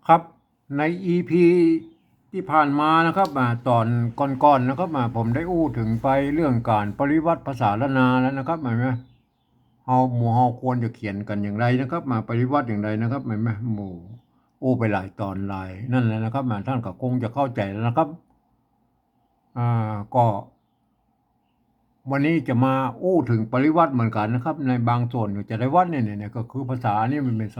ครับใน EP ที่ผ่านมานะครับตอนก่อนๆนะครับผมได้อู้ถึงไปเรื่องการปริวัติภาษาล้านนาแล้วนะครับหมายไหมหมู่เฮาควรจะเขียนกันอย่างไรนะครับปริวัติอย่างไรนะครับหมายไหมหมู่อู้ไปหลายตอนหลายนั่นแหละนะครับท่านก็คงจะเข้าใจแล้วนะครับก็วันนี้จะมาอู้ถึงปริวัติเหมือนกันนะครับในบางส่วนจะได้วัดเนี่ยก็คือภาษานี่มันเป็น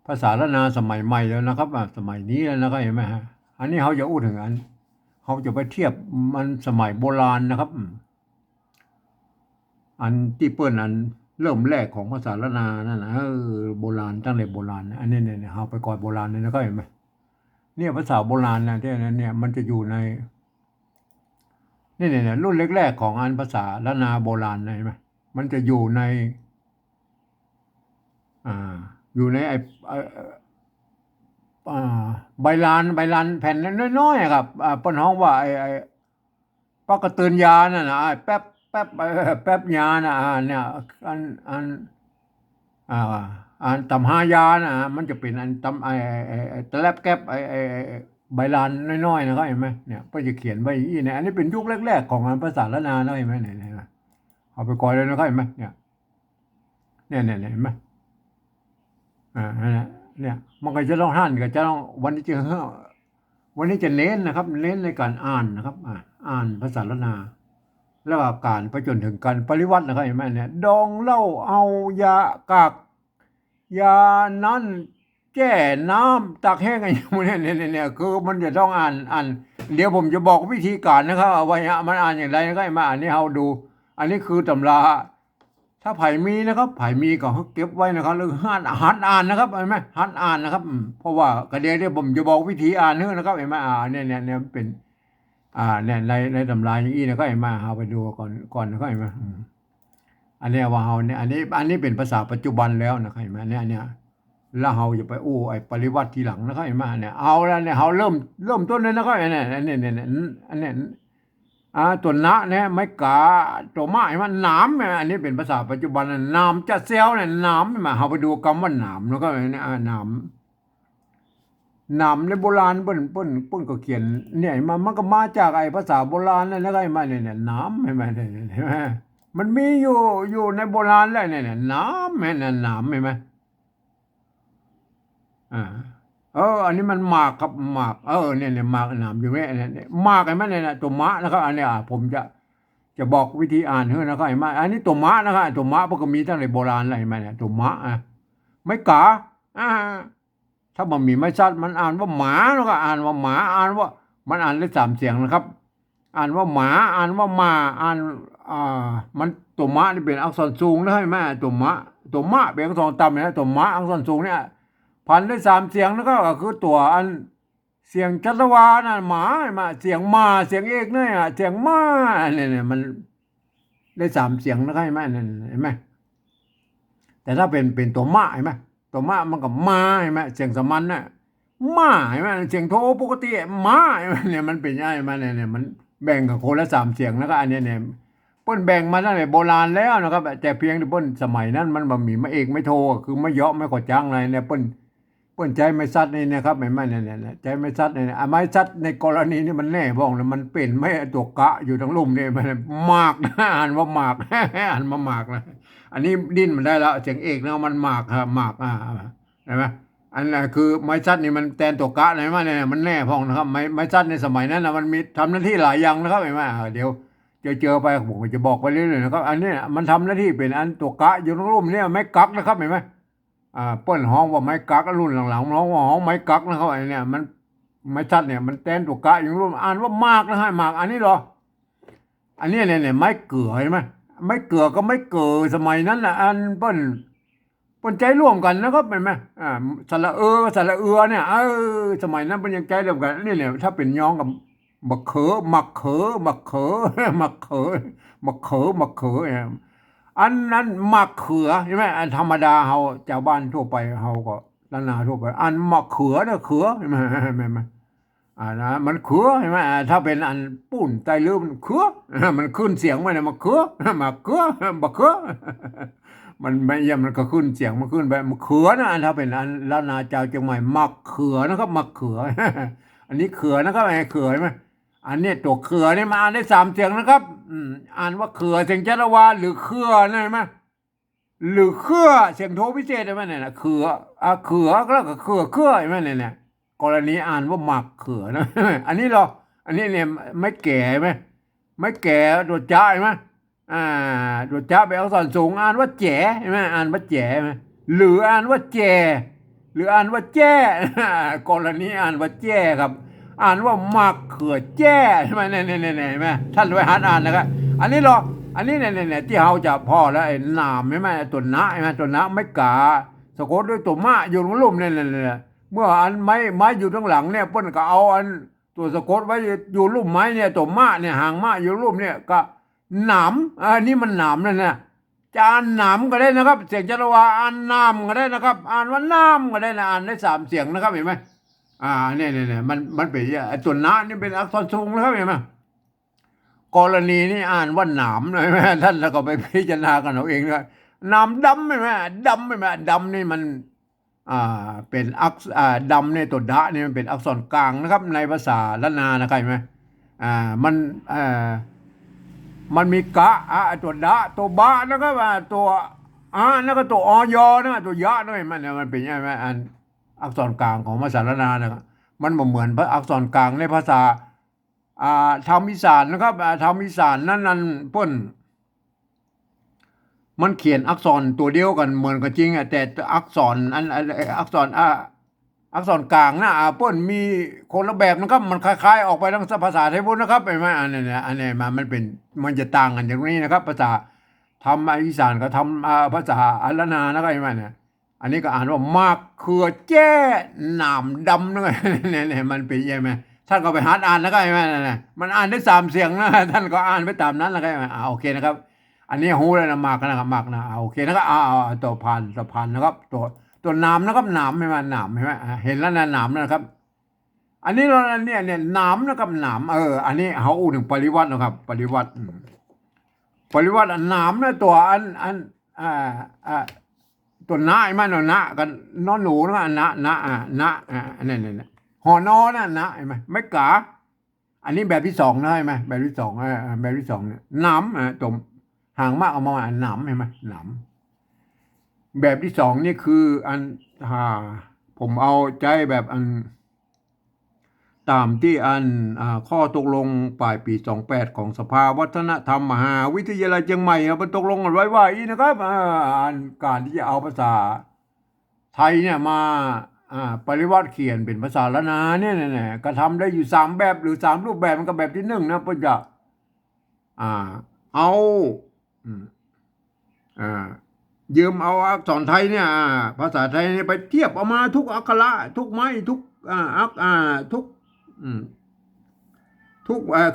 ภาษาล้านนาสมัยใหม่แล้วนะครับสมัยนี้แล้วนะครับเห็นไหมฮะอันนี้เขาจะอู้ถึงเขาจะไปเทียบมันสมัยโบราณนะครับอันที่เปิ้นเริ่มแรกของภาษาล้านนานั่นนะโบราณตั้งแต่โบราณนะอันนี้เนี่ยเขาไปก่อนโบราณเนี่ยนะครับเห็นไหมเนี่ยภาษาโบราณนะที่นั้นเนี่ยมันจะอยู่ในเนี่ยรุ่นแรกๆของภาษาล้านนาโบราณนะเห็นไหมมันจะอยู่ในอ่าอยู่ในอ่าใบลานแผ่นน้อยๆอะครับเปิ้นฮ้องว่าไอ้ปากกระตือนยานั่นน่ะแป๊บแป๊บยาน่ะเนี่ยอันอันอ่าตำหายาน่ะมันจะเป็นอันตำไอ้ตะแลบแก๊บไอ้ใบลานน้อยๆนะครับเห็นไหมเนี่ยเพิ่นจะเขียนไว้อย่างนี้เนี่ยอันนี้เป็นยุคแรกๆของภาษาล้านนาแล้วเห็นไหมเนี่ยเห็นไหมเอาไปก่อนเลยนะครับเห็นไหมเนี่ยเห็นไหมนั่นแหละเนี่ยมันก็จะต้องหั่นก็จะต้องวันนี้จะเน้นนะครับเน้นในการอ่านนะครับอ่านภาษาล้านนาแล้วก็การไปจนถึงการปริวัตินะครับเห็นไหมเนี่ยดองเหล้าเอายากากยานั้นแก้น้ำตากแห้งกันอย่างนี้เนี่ยคือมันจะต้องอ่านเดี๋ยวผมจะบอกวิธีการนะครับเอาไว้มันอ่านอย่างไรนะครับมาอันนี้เราดูอันนี้คือตำราถ้าไผ่มีนะครับไผ่มีก็เก็บไว้นะครับหรือหัดอ่านนะครับเห็นไหมหัดอ่านนะครับเพราะว่ากระเดี๋ยวผมจะบอกวิธีอ่านเนื้อนะครับเห็นไหมเนี่ยเป็นเนี่ยในตำราอย่างนี้นะครับเห็นไหมเอาไปดูก่อนนะครับเห็นไหมอันนี้ว่าเฮาเนี่ยอันนี้เป็นภาษาปัจจุบันแล้วนะครับเห็นไหมเนี่ยแล้วเฮาจะไปอู้ไอ้ปริวัติทีหลังนะครับเห็นไหมเนี่ยเอาแล้วเนี่ยเฮาเริ่มต้นเลยนะครับเนี่ยอันนี้ตัวนะเนี่ยไม้กาตัวไม้มันหนามเนี่ยอันนี้เป็นภาษาปัจจุบันหนามจะเซลเนี่ยหนามมาเฮาไปดูคำว่าหนามแล้วก็เนี่ยหนามในโบราณเปิ้นก็เขียนเนี่ยมันก็มาจากไอ้ภาษาโบราณนั่นนะครับมาเนี่ยหนามเห็นไหมเห็นไหมมันมีอยู่ในโบราณแล้วเนี่ยหนามแม่นหนามเห็นไหมอ่าอันนี้มันหมากครับหมากเนี่ยหมากหนามอยู่เนี่ยหมากไอ้มันเนี่ยตัวมะนะครับอันเนี้ยผมจะบอกวิธีอ่านให้นะครับเห็นไหมอันนี้ตัวมะนะครับตัวมะพวกก็มีตั้งแต่โบราณอะไรเห็นไหมเนี่ยตัวมะไม่กาอ่าถ้ามันมีไม่ชัดมันอ่านว่าหมาแล้วก็อ่านว่าหมาอ่านว่ามันอ่านได้3 เสียงนะครับอ่านว่าหมาอ่านว่ามาอ่านอ่ามันตัวมะนี่เป็นอักษรสูงนะเห็นไหมตัวมะเป็นอักษรต่ำนะตัวมะอักษรสูงเนี่ยพันได้3 เสียงแล้วก็คือตัวเสียงชัตวานะหมาเสียงมาเสียงเอกเนี่ยเสียงมาเนี่ยมันได้3 เสียงนะครับเห็นไหมเห็นไหมแต่ถ้าเป็นตัวมะเห็นไหมตัวมะมันก็มาเห็นไหมเสียงสมัญน่ะมาเห็นไหมเสียงโทปกติมาเห็นไหมเนี่ยมันเป็นยังไงมาเนี่ยมันแบ่งกับคนละ3 เสียงแล้วก็อันนี้เนี่ยเปิ้นแบ่งมาตั้งแต่โบราณแล้วนะครับแต่เพียงที่เปิ้นสมัยนั้นมันบ่มีไม่เอกไม่โทคือไม่เยาะไม่ขอจ้างอะไรเนี่ยเปิ้นใจไม่ซัดนี่นะครับเห็นไหมเนี่ยใจไม่ซัดเนี่ยไม่ซัดในกรณีนี้มันแน่บ้องเลยมันเป็นไม่ตัวกะอยู่ทั้งลุ่มเนี่ยมันมากนะอ่านว่าหมากอ่านมาหมากนะอันนี้ดิ้นมันได้แล้วเสียงเอกนะมันหมากครับหมากเห็นไหมอันนั้นคือไม้ซัดนี่มันแทนตัวกะไหนมาเนี่ยมันแน่พ้องนะครับไม้ซัดในสมัยนั้นนะมันมีทำหน้าที่หลายอย่างนะครับเห็นไหมเดี๋ยวเจอไปผมจะบอกไปเรื่อยๆนะครับอันนี้มันทำหน้าที่เป็นอันตัวกะอยู่ทั้งลุ่มเนี่ยไม้กักนะครับเห็นไหมเปิ้นห้องว่าไม้กักรุ่นหลังๆร้องว่าห้องไม้กักนะครับไอ้เนี่ยมันไม้ชัดเนี่ยมันแทนตัวกะอย่างรุ่นอ่านว่ามากนะฮะมากอันนี้เหรออันนี้เนี่ยไม้เกลือเห็นไหมไม้เกลือก็ไม้เกลือสมัยนั้นนะอันเปิ้นใจร่วมกันนะครับเห็นไหมสระสระเนี่ยสมัยนั้นเปิ้นยังใจร่วมกันนี่เนี่ยถ้าเป็นย้องกับมะเขือเนี่ยอันนั้นมะเขือใช่ไหมอันธรรมดาเฮาชาวบ้านทั่วไปเฮาก็ล้านนาทั่วไปอันมะเขือเนี่ยเขือใช่ไหมนะมันเขือใช่ไหมถ้าเป็นอันปุ้นไตลือมันเขือมันขึ้นเสียงไว้เนี่ยมะเขือมะเขือ มันไม่เยี่ยมมันก็ขึ้นเสียงมันขึ้นไปมะเขือนะถ้าเป็นอันล้านนาเจ้าเชียงใหม่มักเขือนะครับมักเขือ อันนี้เขือนะครับไอ้เขือไหมอันนี้ตัวเขือนี่มาอ่านได้3 เสียงนะครับอ่านว่าเขือเสียงจัตวาหรือเขือนะเห็นไหมหรือเขือเสียงโทพิเศษใช่ไหมเนี่ยนะเขือเขือก็แล้วก็เขือใช่ไหมเนี่ยกรณีอ่านว่ามักเขือนะ อันนี้เราอันนี้เนี่ยไม่แก่ไหมไม่แก่ตัวจ้าใช่ไหมอ่าตัวจ้าไปเอาสอนสูงอ่านว่าแจ๋ใช่ไหมอ่านว่าแจ๋ไหมหรืออ่านว่าแจหรืออ่านว่าแจ้ กรณีอ่านว่าแจ้ครับ อ่านว่ามักเขือแจ้ใช่ไหมเนี่ยใช่ไหมท่านไปหัดอ่านนะครับอันนี้เราอันนี้เนี่ยที่เราจะพ่อแล้วไอ้นามใช่ไหมตัวนะใช่ไหมตัวนะไม่กาสะกดด้วยตัวมะอยู่ตรงลุ่มเนี่ยเมื่ออันไม้อยู่ข้างหลังเนี่ยเปิ้นก็เอาอันตัวสะกดไว้อยู่ลุ่มไม้เนี่ยตัวมะเนี่ยหางมะอยู่ลุ่มเนี่ยก็หนามอันนี้มันหนามนั่นนะจะอ่านหนามก็ได้นะครับเสียงจรวาอ่านนามก็ได้นะครับอ่านว่าน้ำก็ได้นะอ่านได้3 เสียงนะครับเห็นไหมเนี่ยมันเป็นไอ้ตัวนะนี่เป็นอักษรสูงนะครับเห็นไหมกรณีนี่อ่านว่าหนามเลยไหมท่านแล้วก็ไปพิจารณากันเอาเองเลยหนามดำไหมดำไหมดำนี่มันเป็นดำเนี่ยตัวดะนี่มันเป็นอักษรกลางนะครับในภาษาล้านนานะครับเห็นไหมมันมันมีกะตัวดะตัวบะนะครับตัวแล้วก็ตัวอยนะตัวยะด้วยมันเป็นยังไงอันอักษรกลางของภาษาล้านนานะครับมันเหมือนอักษรกลางในภาษาธรรมอีสานนะครับธรรมอีสานนั่นเปิ้นมันเขียนอักษรตัวเดียวกันเหมือนกันจริงแต่อักษรอักษรอักษรกลางนะเปิ้นมีคนละแบบนะครับมันคล้ายๆออกไปทางภาษาไทยพุทธนะครับเห็นไหมอันนี้มันจะต่างกันอย่างนี้นะครับภาษาธรรมอีสานกับธรรมภาษาล้านนานะครับเห็นไหมเนี่ยอันนี้ก็อ่านว่ามากเขือแจ้หนามดำนะเนี่ยมันเป็นยังไงท่านก็ไปหัดอ่านแล้วก็ใช่ไหมมันอ่านได้3 เสียงนะท่านก็อ่านไปตามนั้นแล้วก็โอเคนะครับอันนี้หูเลยนะมากนะครับมากนะโอเคนะครับตัวพันนะครับตัวหนามนะครับหนามใช่ไหมหนามใช่ไหมเห็นแล้วนะหนามนะครับ อันนี้เราเนี่ยหนามนะครับหนามอันนี้เขาอู้ถึงปริวัตินะครับปริวัติหนามนะตัวตัวนะไอ้มันนะกันนอนหนูนะนะเนี่ยหอนอนะไอ้ไหมไม่กาอันนี้แบบที่2นะใช่ไหมแบบที่2แบบที่2เนี่ยหนามตัวห่างมากเอามาหนามใช่ไหมหนามแบบที่2นี่คืออันผมเอาใจแบบอันตามที่ข้อตกลงปลายปี28ของสภาวัฒนธรรมมหาวิทยาลัยเชียงใหม่มันตกลงกันไว้ว่าอีนะครับการที่จะเอาภาษาไทยเนี่ยมาปริวัติเขียนเป็นภาษาละนาเนี่ยก็ทำได้อยู่3 แบบหรือ3 รูปแบบมันก็แบบที่1นะเพื่อจะเอายืมเอาอักษรไทยเนี่ยภาษาไทยเนี่ยไปเทียบเอามาทุกอักขระทุกไม้ทุกทุกเ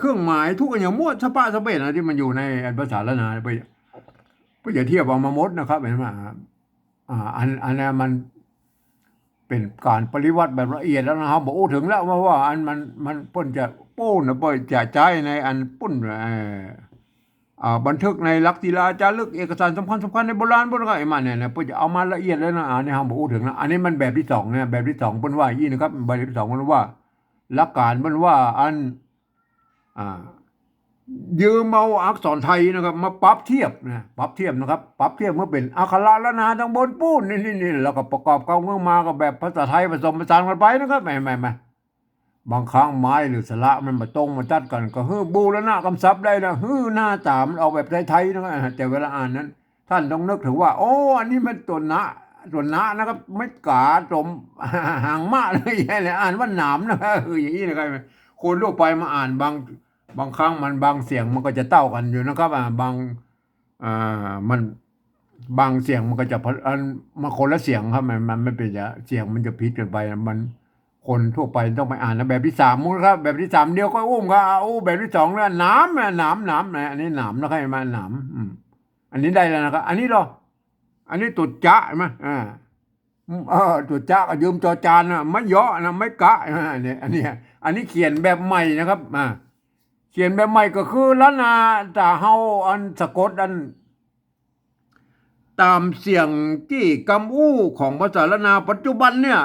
ครื่องหมายทุกอย่างมั่วสะปะสะเปะนะที่มันอยู่ในภาษาละนาไปอย่าเทียบเอามาหมดนะครับเห็นไหมอันนี้มันเป็นการปริวัติแบบละเอียดแล้วนะครับบอกถึงแล้วว่าอันมันป้นจะปู้นะป้นจะใจในอันปุ้นบันทึกในหลักศิลาจารึกเอกสารสำคัญในโบราณก็ไอ้มันเนี่ยป้นจะเอามาละเอียดเลยนะอันนี้เราบอกถึงนะอันนี้มันแบบที่2เนี่ยแบบที่2ป้นว่ายี่นะครับแบบที่2ป้นว่าหลักการป้นว่าอันยืมเอาอักษรไทยนะครับมาปรับเทียบนะครับปรับเทียบเมื่อเป็นอักขระละนาทั้งบนปูนนี่แล้วก็ประกอบกันเมื่อมากับแบบภาษาไทยผสมผสานกันไปนะครับไม่บางครั้งไม้หรือสระมันมาตรงมาจัดกันก็บูรณะกำซับได้นะหน้าตามันเอาแบบไทยๆนะครับแต่เวลาอ่านนั้นท่านต้องนึกถึงว่าโอ้อันนี้มันตัวนะนะครับไม่กาตรมห่างมากเลยอ่านว่าหนามนะครับอย่างนี้นะครับคนทั่วไปมาอ่านบางครั้งมันบางเสียงมันก็จะเต้ากันอยู่นะครับมันบางเสียงมันก็จะมันคนละเสียงครับมันไม่เป็นเสียงมันจะผิดกันไปมันคนทั่วไปต้องไปอ่านนะแบบที่3มั้งครับแบบที่3เดียวก็อุ้มครับแบบที่2แล้วน้ำอันนี้หนามนะครับมาหนามอันนี้ได้แล้วนะครับอันนี้อันนี้ตุดจ้าใช่ไหมตุดจ้าก็ยืมจอจานนะไม่เยอะนะไม่กะเนี่ยอันนี้เขียนแบบใหม่นะครับเขียนแบบใหม่ก็คือล้านนาแต่เฮาอันสะกด ตามเสียงที่กำอู้ของภาษาละนาปัจจุบันเนี่ย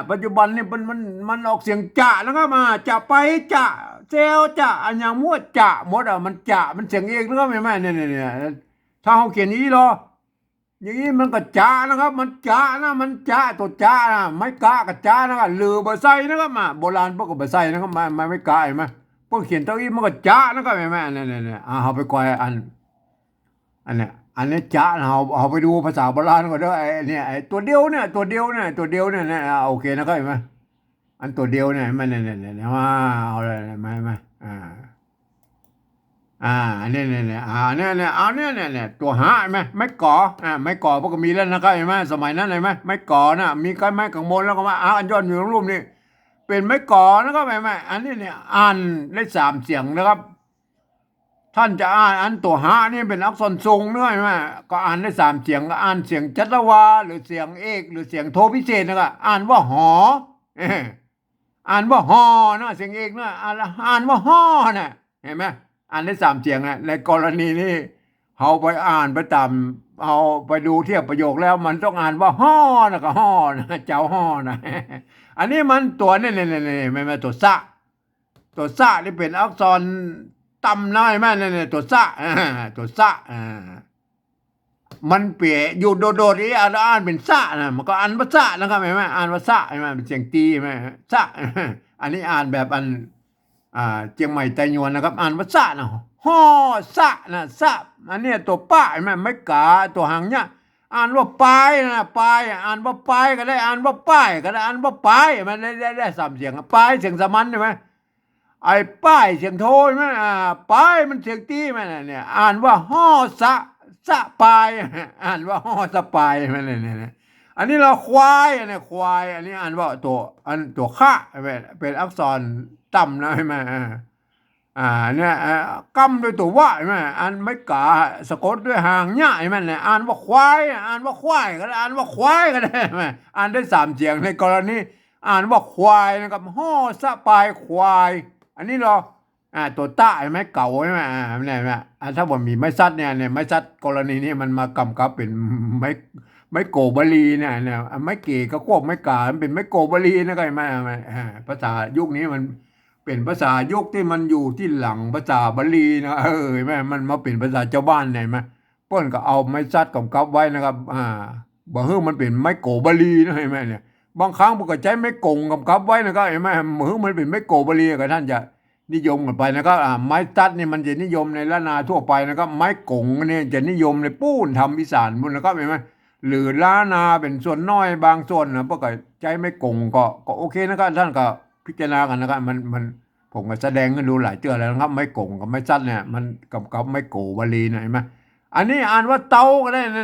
มันออกเสียงจะนะครับมาจะไปจะเซลจะอันอย่างมั่วจะหมดอ่ะมันจะมันเสียงเองนะครับไม่ไม่เนี่ยถ้าเขาเขียนอย่างนี้หรออย่างนี้มันก็จะนะครับมันจะนะมันจะตัวจะนะไม่กะกับจะนะครับลือบะไซนะครับมาโบราณพวกก็บะไซนะครับมาไม่กะเห็นไหมพวกเขียนเต้าอี้มันก็จะนะครับไม่ไม่เนี่ยเอาไปก่อยอันเนี้ยอันนี้จะเอาไปดูภาษาโบราณก่อนเด้อไอ้เนี่ยไอ้ตัวเดียวเนี่ยเนี่ยโอเคนะครับเห็นไหมอันตัวเดียวเนี่ยมันเนี่ยมาเอาเลยมาอันนี้เนี่ยเอาเนี่ยตัวหาเห็นไหมไม่ก่อไม่ก่อพวกก็มีแล้วนะครับเห็นไหมสมัยนั้นเห็นไหมไม่ก่อนะมีก้อนไม้กังมลแล้วก็มาอันยอดอยู่ตรงรูปนี่เป็นไม่ก่อนะครับเห็นไหมอันนี้เนี่ยอ่านได้3 เสียงนะครับท่านจะอ่านอันตัวหานี่เป็นอักษรทรงด้วยไหมก็อ่านได้3 เสียงก็อ่านเสียงจัตวาหรือเสียงเอกหรือเสียงโทพิเศษนะครับอ่านว่าหออ่านว่าฮอนะเสียงเอกนะอ่านว่าฮอนะเห็นไหมอ่านได้3 เสียงนะในกรณีนี้เขาไปอ่านไปตามเอาไปดูเทียบประโยคแล้วมันต้องอ่านว่าฮอนะก็ฮอนะเจ้าฮอนะอันนี้มันตัวนี่ไม่ตัวซะนี่เป็นอักษรต่ำน้อยแม่เนี่ยตัวซะมันเปียอยู่โดดๆนี่อ่านเป็นซะนะมันก็อ่านว่าซะนะครับเห็นไหมอ่านว่าซะเห็นไหมเป็นเสียงตีไหมซะอันนี้อ่านแบบเจียงใหม่ไต้หวันนะครับอ่านว่าซะนะฮ่อซะนะซะอันนี้ตัวป้าเห็นไหมไม่กาตัวหางเนี่ยอ่านว่าปลายนะปลายอ่านว่าปลายก็ได้อ่านว่าป้ายก็ได้อ่านว่าปลายมันได้3 เสียงปลายเสียงสมันใช่ไหมไอ้ป้ายเสียงโทยมั้ยป้ายมันเสียงตีมั้ยเนี่ยอ่านว่าฮอสะปายอ่านว่าฮอสะปายมั้ยเนี่ยอันนี้เราควายเนี่ยควายอันนี้อ่านว่าตัวข้าเป็นอักษรต่ำนะใช่มั้ยเนี่ยกำด้วยตัวว่าใช่มั้ยอันไม่กาสะกดด้วยหางหญ้าใช่มั้ยเนี่ยอ่านว่าควายก็ได้อ่านว่าควายก็ได้มั้ยอ่านได้3 เสียงในกรณีอ่านว่าควายนะครับฮอสะปายควายอันนี้เราตัวต้าใช่ไหมเก่าใช่ไหมเนี่ยถ้าว่ามีไม้ซัดเนี่ยไม้ซัดกรณีนี้มันมากำกับเป็นไม้โกบาลีเนี่ยไม้เก๋ก็ควบไม้กาเป็นไม้โกบาลีนะก็ไม่ภาษายุคนี้มันเป็นภาษายุคที่มันอยู่ที่หลังภาษาบาลีนะแม่มันมาเป็นภาษาเจ้าบ้านเนี่ยไหมเปิ้นก็เอาไม้ซัดกำกับไว้นะครับบางเรื่องมันเป็นไม้โกบาลีนะเห็นไหมเนี่ยบางครั้งมันก็ใช้ไม้กงกำกับไว้นะครับเห็นไหมมือมันเป็นไม้โกบาลีกับท่านจะนิยมกันไปนะครับไม้ตัดนี่มันจะนิยมในล้านนาทั่วไปนะครับไม้กงเนี่ยจะนิยมในปูนทำอีสานบุญนะครับเห็นไหมหรือล้านนาเป็นส่วนน้อยบางส่วนนะพวกก็ใช้ไม้กงก็โอเคนะครับท่านก็พิจารณากันนะครับมันผมก็แสดงให้ดูหลายเจือแล้วนะครับไม้กงกับไม้ตัดเนี่ยมันกับไม้โกบาลีนะเห็นไหมอันนี้อ่านว่าเต้าก็ได้นี่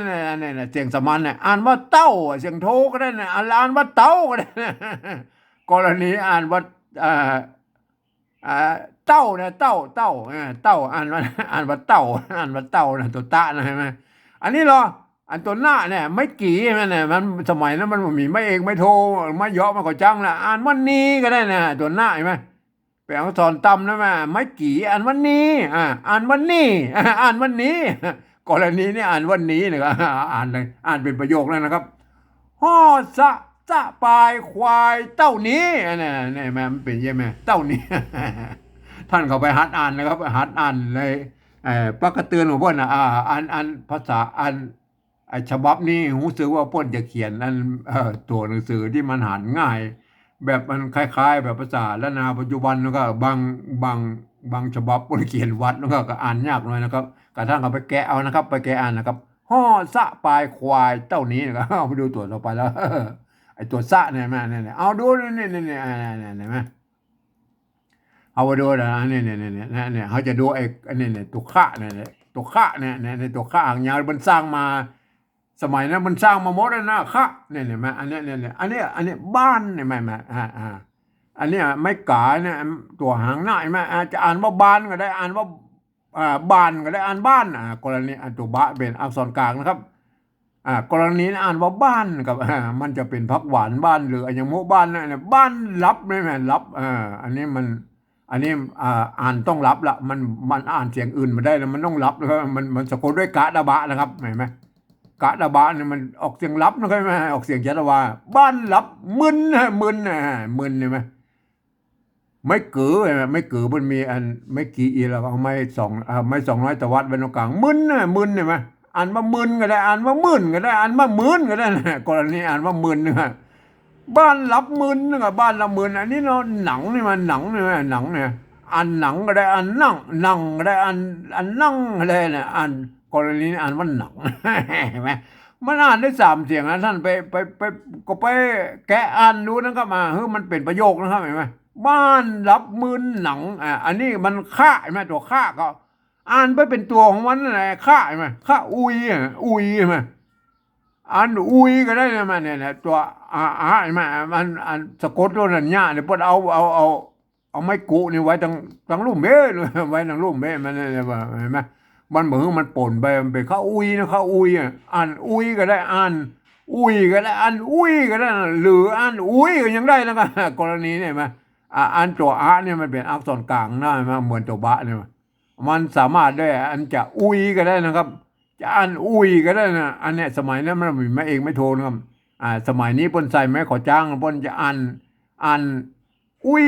เสียงสมันเนี่ยอ่านว่าเต้าเสียงโทก็ได้เนี่ยอ่านว่าเต้าก็ได้กรณีอ่านว่าเต้านะเต้าอ่านว่าเต้านะตัวตะนะใช่ไหมอันนี้เหรออันตัวหน้าเนี่ยไม่กี่มันเนี่ยมันสมัยนั้นมันมีไม่เองไม่โทไม่เยาะมันก็จังละอ่านวันนี้ก็ได้นะตัวหน้าใช่ไหมไปเอาสอนตำนะแม่ไม่กี่อ่านวันนี้อ่านวันนี้อ่านวันนี้กรณีนี่อ่านวันนี้นะครับอ่านเลยอ่านเป็นประโยคแล้วนะครับฮ่อสะปายควายเต้านี้เนี่ยมันเป็นยังไงเต้านี้ ท่านเขาไปหัดอ่านนะครับหัดอ่านในปกเตือนของพวกนะอ่านภาษาฉบับนี้รู้สึกว่าพ่นจะเขียนตัวหนังสือที่มันหันง่าย แบบมันคล้ายๆแบบภาษาละนาปัจจุบันแล้วก็บางฉบับพ่นเขียนวัดแล้วก็อ่านยากหน่อยนะครับกระทั่งเอาไปแกะเอานะครับไปแกะอ่านนะครับฮ่อสะปายควายเต้านี้นะครับเอาไปดูตัวต่อไปแล้วไอ้ตัวสะเนี่ยแม่เนี่ยเอาดูเนี่ยเอาไปดูนะเนี่ยเขาจะดูไอ้เนี่ยตัวข้าเนี่ยตัวข้าเนี่ยตัวข้าอ่างยาวมันสร้างมาสมัยนั้นมันสร้างมาหมดแล้วนะข้าเนี่ยมาอันนี้บ้านเนี่ยมาอันนี้ไม่กาเนี่ยตัวหางหน้าใช่ไหมจะอ่านว่าบ้านก็ได้อ่านว่าบ้านก็ได้อ่านบ้านกรณีตัวบะเป็นอักษรกลางนะครับกรณีอ่านว่าบ้านกับมันจะเป็นพักหวานบ้านหรืออย่างโมบ้านเนี่ยบ้านรับไม่แม่รับอันนี้อ่านต้องรับละมันอ่านเสียงอื่นมาได้แล้วมันต้องรับนะครับมันสะกดด้วยกะดะบะนะครับเห็นไหม กะตะบะเนี่ยมันออกเสียงลับนะครับไหมออกเสียงชัดว่าบ้านลับมึนฮะมึนนะมึนใช่ไหมไม่เก๋ใช่ไหมไม่เก๋มันมีอันไม่กี่อีแล้วเอาไม่สองไม่200ตวัดไว้ตรงกลางมึนนะมึนใช่ไหมอ่านว่ามึนก็ได้อ่านว่ามึนก็ได้อ่านว่ามึนก็ได้นะกรณีอ่านว่ามึนนะบ้านรับมึนนะบ้านรับมึนอันนี้เราหนังนี่มันหนังนี่หนังเนี่ยอ่านหนังก็ได้อ่านนั่งก็ได้อ่านนั่งก็ได้นะอ่านกรณีอ่านว่าหนังเห็นไหมมันอ่านได้3 เสียงนะท่านไปก็ไปแกะอ่านดูนะครับมามันเป็นประโยคนะครับเห็นไหมบ้านรับมึนหนังอันนี้มันค่าใช่ไหมตัวค่าก็อ่านไปเป็นตัวของมันนั่นแหละค่าใช่ไหมค่าอุยใช่ไหมอ่านอุยก็ได้นะมันเนี่ยตัวใช่ไหมมันอันสะกดตัวนั้นเนี่ยเนี่ยพอเอาไม้กุนี่ไว้ตั้งลุ่มเบ้เลยไว้ตั้งลุ่มเบ้มันเนี่ยเห็นไหมมันเหมือนมันป่นไปมันเป็นข้าอุยนะข้าอุยอ่านอุยก็ได้อ่านอุยก็ได้อ่านอุยก็ได้หรืออ่านอุยก็ยังได้นะครับกรณีเนี่ยมาอันตัวเนี่ยมันเป็นอักษรกลางนะมันเหมือนตัวบะเนี่ยมันสามารถได้อันจะอุยก็ได้นะครับจะอ่านอุยก็ได้นะอันเนี้ยสมัยนั้นมันไม่เองไม่โทนครับสมัยนี้ปนใส่ไม่ขอจ้างปนจะอ่านอุ้ย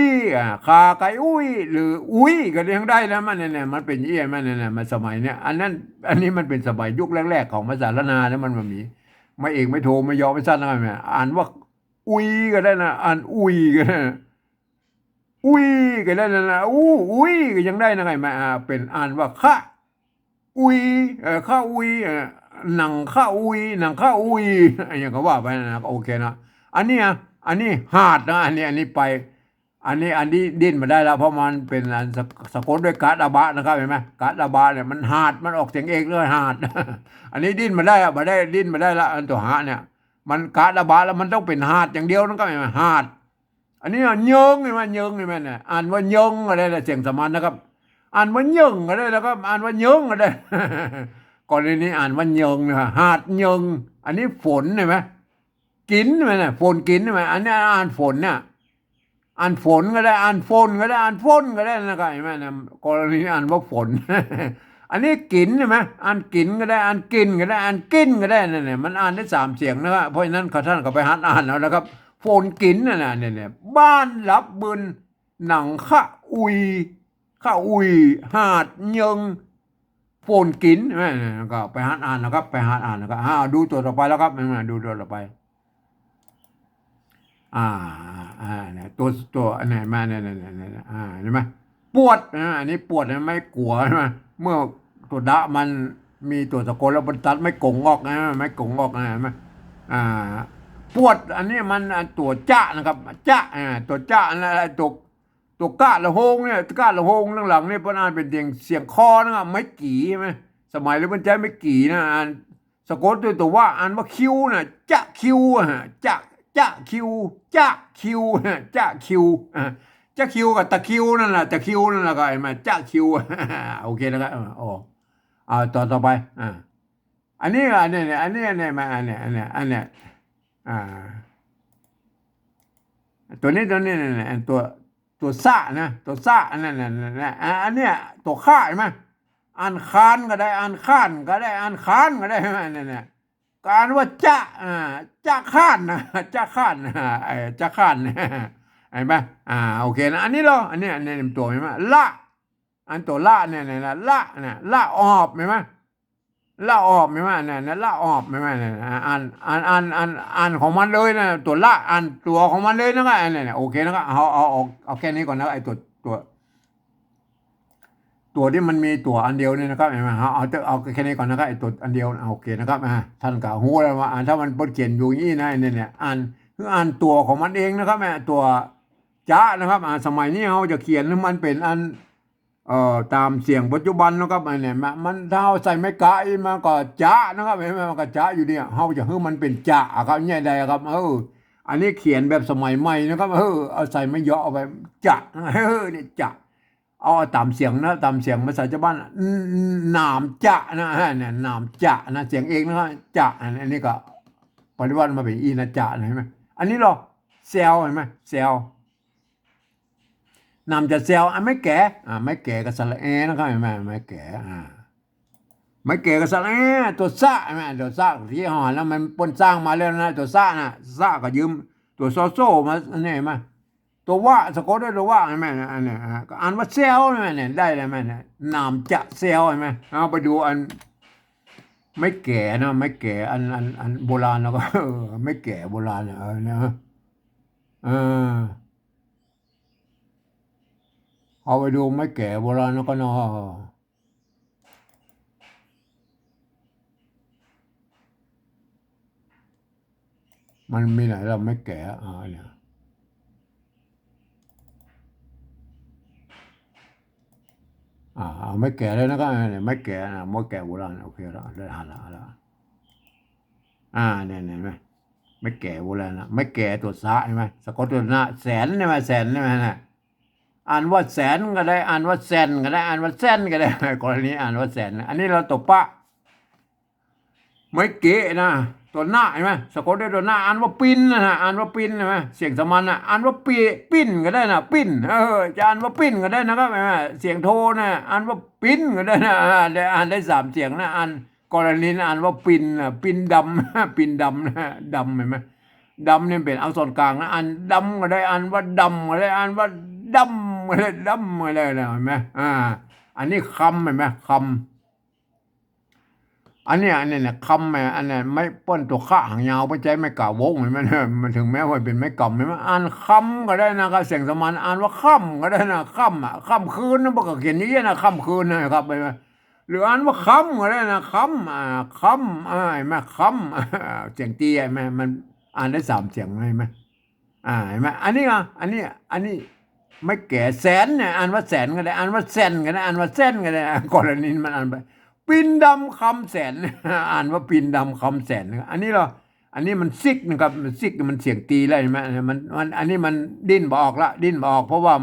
คาไก่อุ้ยหรืออุ้ยก็ยังได้แล้วมันเนี่ยมันเป็นเอี้ยมันเนี่ยมันสมัยเนี้ยอันนี้มันเป็นสมัยยุคแรกๆของภาษาละนาแล้วมันมีไม่เอกไม่โทไม่ยอไม่สั้นอะไรอ่านว่าอุ้ยก็ได้นะอ่านอุ้ยก็ได้อุ้ยก็ได้นะอุ้ยก็ยังได้นะไงมาเป็นอ่านว่าข้าอุ้ยข้าอุ้ยหนังข้าอุ้ยหนังข้าอุ้ยอย่างก็ว่าไปนะโอเคนะอันนี้หาดนะอันนี้ไปอันนี้ดิ้นมาได้แล้วเพราะมันเป็นอันสะกดด้วยกะดาบะนะครับเห็นไหมกะดาบะเนี่ยมันหาดมันออกเสียงเอกเลยหาดอันนี้ดิ้นมาได้มาได้ดิ้นมาได้ละอันตัวหาเนี่ยมันกะดาบะแล้วมันต้องเป็นหาดอย่างเดียวนะครับเห็นไหมหาดอันนี้เยิงเห็นไหมเยิงเห็นไหมเนี่ยอ่านว่าเยิงอะไรนะเสียงสมานนะครับอ่านว่าเยิงอะไรแล้วก็อ่านว่าเยิงอะไรก่อนนี้อ่านว่าเยิงนะหาดเยิงอันนี้ฝนเห็นไหมกินเห็นไหมฝนกินเห็นไหมอันนี้อ่านฝนเนี่ยอ่านฝนก็ได้อ่านฝนก็ได้อ่านฝนก็ได้นะครับเห็นไหมนะกรณีอ่านว่าฝนอันนี้กินใช่ไหมอ่านกินก็ได้อ่านกินก็ได้อ่านกินก็ได้นั่นเนี่ยมันอ่านได้3 เสียงนะครับเพราะฉะนั้นท่านก็ไปหัดอ่านแล้วนะครับฝนกินนั่นน่ะเนี่ยบ้านรับบืนหนังข้าอุยหาดเยิงฝนกินใช่ไหมก็ไปหัดอ่านนะครับไปหัดอ่านนะครับดูตัวต่อไปแล้วครับดูตัวต่อไปอ่าเนี่ยตัวอันไหนมาเนี่ยเห็นไหมปวดอันนี้ปวดนะไม่กลัวใช่ไหมเมื่อตัวดะมันมีตัวตะโกนแล้วมันตัดไม่กงออกนะไม่กงออกนะเห็นไหมอ่าปวดอันนี้มันตัวจ้านะครับจ้าตัวจ้าอะไรตัวก้าละโฮงเนี่ยก้าละโฮงหลังๆเนี่ยพนานเป็นเสียงคอนะครับไม่กี่ใช่ไหมสมัยแล้วมันใจไม่กี่นะสะกดตัวว่าอันว่าคิวนะจะคิวจะคิวจะคิวจะคิวจะคิวกับตะคิวนั่นแหละตะคิวนั่นแหละก็ไอ้มาจะคิวโอเคนะครับอ๋อต่อไปอันนี้อันนี้มาอันนี้อ่าตัวนี้เนี่ยตัวซ่านะตัวซ่าอันนั้นอันเนี้ยตัวข้าใช่ไหมอ่านคานก็ได้อ่านข้านก็ได้อ่านคานก็ได้ใช่ไหมเนี่ยการว่าจะข้านนะจะข้านจะข้านเห็นไหมโอเคนะอันนี้เหรออันนี้ตัวเห็นไหมละอันตัวละเนี่ยละเนี่ยละออบเห็นไหมละออบเห็นไหมเนี่ยละออบเห็นไหมเนี่ยอ่านของมันเลยนะตัวละอ่านตัวของมันเลยนะครับเนี่ยโอเคนะครับเอาแค่นี้ก่อนนะไอ้ตัวที่มันมีตัวอันเดียวเนี่ยนะครับเห็นไหมเอาแค่นี้ก่อนนะครับไอ้ตัวอันเดียวโอเคนะครับท่านก็หูแล้วว่าถ้ามันเขียนอยู่อย่างนี้นะเนี่ยอ่านตัวของมันเองนะครับตัวจ้านะครับสมัยนี้เขาจะเขียนมันเป็นอันตามเสียงปัจจุบันนะครับเนี่ยมันถ้าใส่ไม่กะมาก็จ้านะครับเห็นไหมมันก็จ้าอยู่เนี่ยเขาจะให้มันเป็นจ้าครับเนี่ยใดครับอันนี้เขียนแบบสมัยใหม่นะครับเอาใส่ไม่เยอะเอาไปจ้าเนี่ยจ้าเอาตามเสียงนะตามเสียงภาษาชาวบ้านนามจะนะเนี่ยนามจะนะเสียงเองนะครับจะอันนี้ก็ปฏิวัติมาเป็นอีนะจะเห็นไหมอันนี้หรอเซลเห็นไหมเซลนามจะเซลไม่แก่ไม่แก่กับสระเอนะครับเห็นไหมไม่แก่ ไม่แก่ก็สระตัวซะใช่ไหมตัวซะที่ห่อแล้วมันปนสร้างมาแล้วนะตัวซะนะซะก็ยืมตัวโซโซมาเนี่ยมาตัวว่าสะกดด้วยตัวว่าใช่ไหมอันเนี้ยก็อ่านว่าเซลใช่ไหมเนี่ยได้เลยไหมเนี่ยนามจะเซลใช่ไหมเอาไปดูอันไม่แก่นะไม่แก่อันโบราณแล้วก็ไม่แก่โบราณนะเออเอาไปดูไม่แก่โบราณแล้วก็เนาะมันมีไหนเราไม่แก่เนี่ยเอาไม่แก่เลยนะก็เนี่ยไม่แก่นะไม่แก่โบราณโอเคแล้วได้อ่านแล้วเนี่ยไหมไม่แก่โบราณนะไม่แก่ตัวซะใช่ไหมสะกดตัวหน้าแสนใช่ไหมแสนใช่ไหมนะอ่านว่าแสนก็ได้อ่านว่าแสนก็ได้อ่านว่าแสนก็ได้กรณีอ่านว่าแสนอันนี้เราตบปะไม่เก๋นะตัวหน้าใช่ไหมสะกดด้วยตัวหน้าอ่านว่าปินนะอ่านว่าปินใช่ไหมเสียงสมันอ่ะอ่านว่าปีปิ้นก็ได้นะปิ้นจะอ่านว่าปิ้นก็ได้นะครับใช่ไหมเสียงโทนะอ่านว่าปิ้นก็ได้นะได้อ่านได้สามเสียงนะอ่านกรณีอ่านว่าปินนะปินดำปินดำนะดำเห็นไหมดำเนี่ยเป็นอักษรกลางนะอ่านดำก็ได้อ่านว่าดำก็ได้อ่านว่าดำก็ได้ดำก็ได้นะเห็นไหมอันนี้คำเห็นไหมคำ อันนี้เนี่ยคำอันนี้ไม่ป้นตัวข้าหางยาวไปใจไม่กล่าววงเห็นไหมเนี่ยมันถึงแม้ว่าเป็นไม่กล่อมเห็นไหมอ่านคำก็ได้นะครับเสียงสมานอ่านว่าค่ำก็ได้นะค่ำค่ำคืนนะบอกเขียนอย่างนี้นะค่ำคืนนะครับไปหรืออ่านว่าค่ำก็ได้นะค่ำค่ำเห็นไหมค่ำเสียงตีเห็นไหมมันอ่านได้สามเสียงเห็นไหมเห็นไหมอันนี้ไม่แก่แสนเนี่ยอ่านว่าแสนก็ได้อ่านว่าเซนก็ได้อ่านว่าเส้นก็ได้กรณีมันอ่านไป ปินดำคำแสนอ่านว่าปินดำคำแสนอันนี้มันซิกนะครับมันซิกมันเสียงตีแล้วใช่ไหมมันอันนี้มันดิ้นบออกละดิ้นบออกเพราะว่า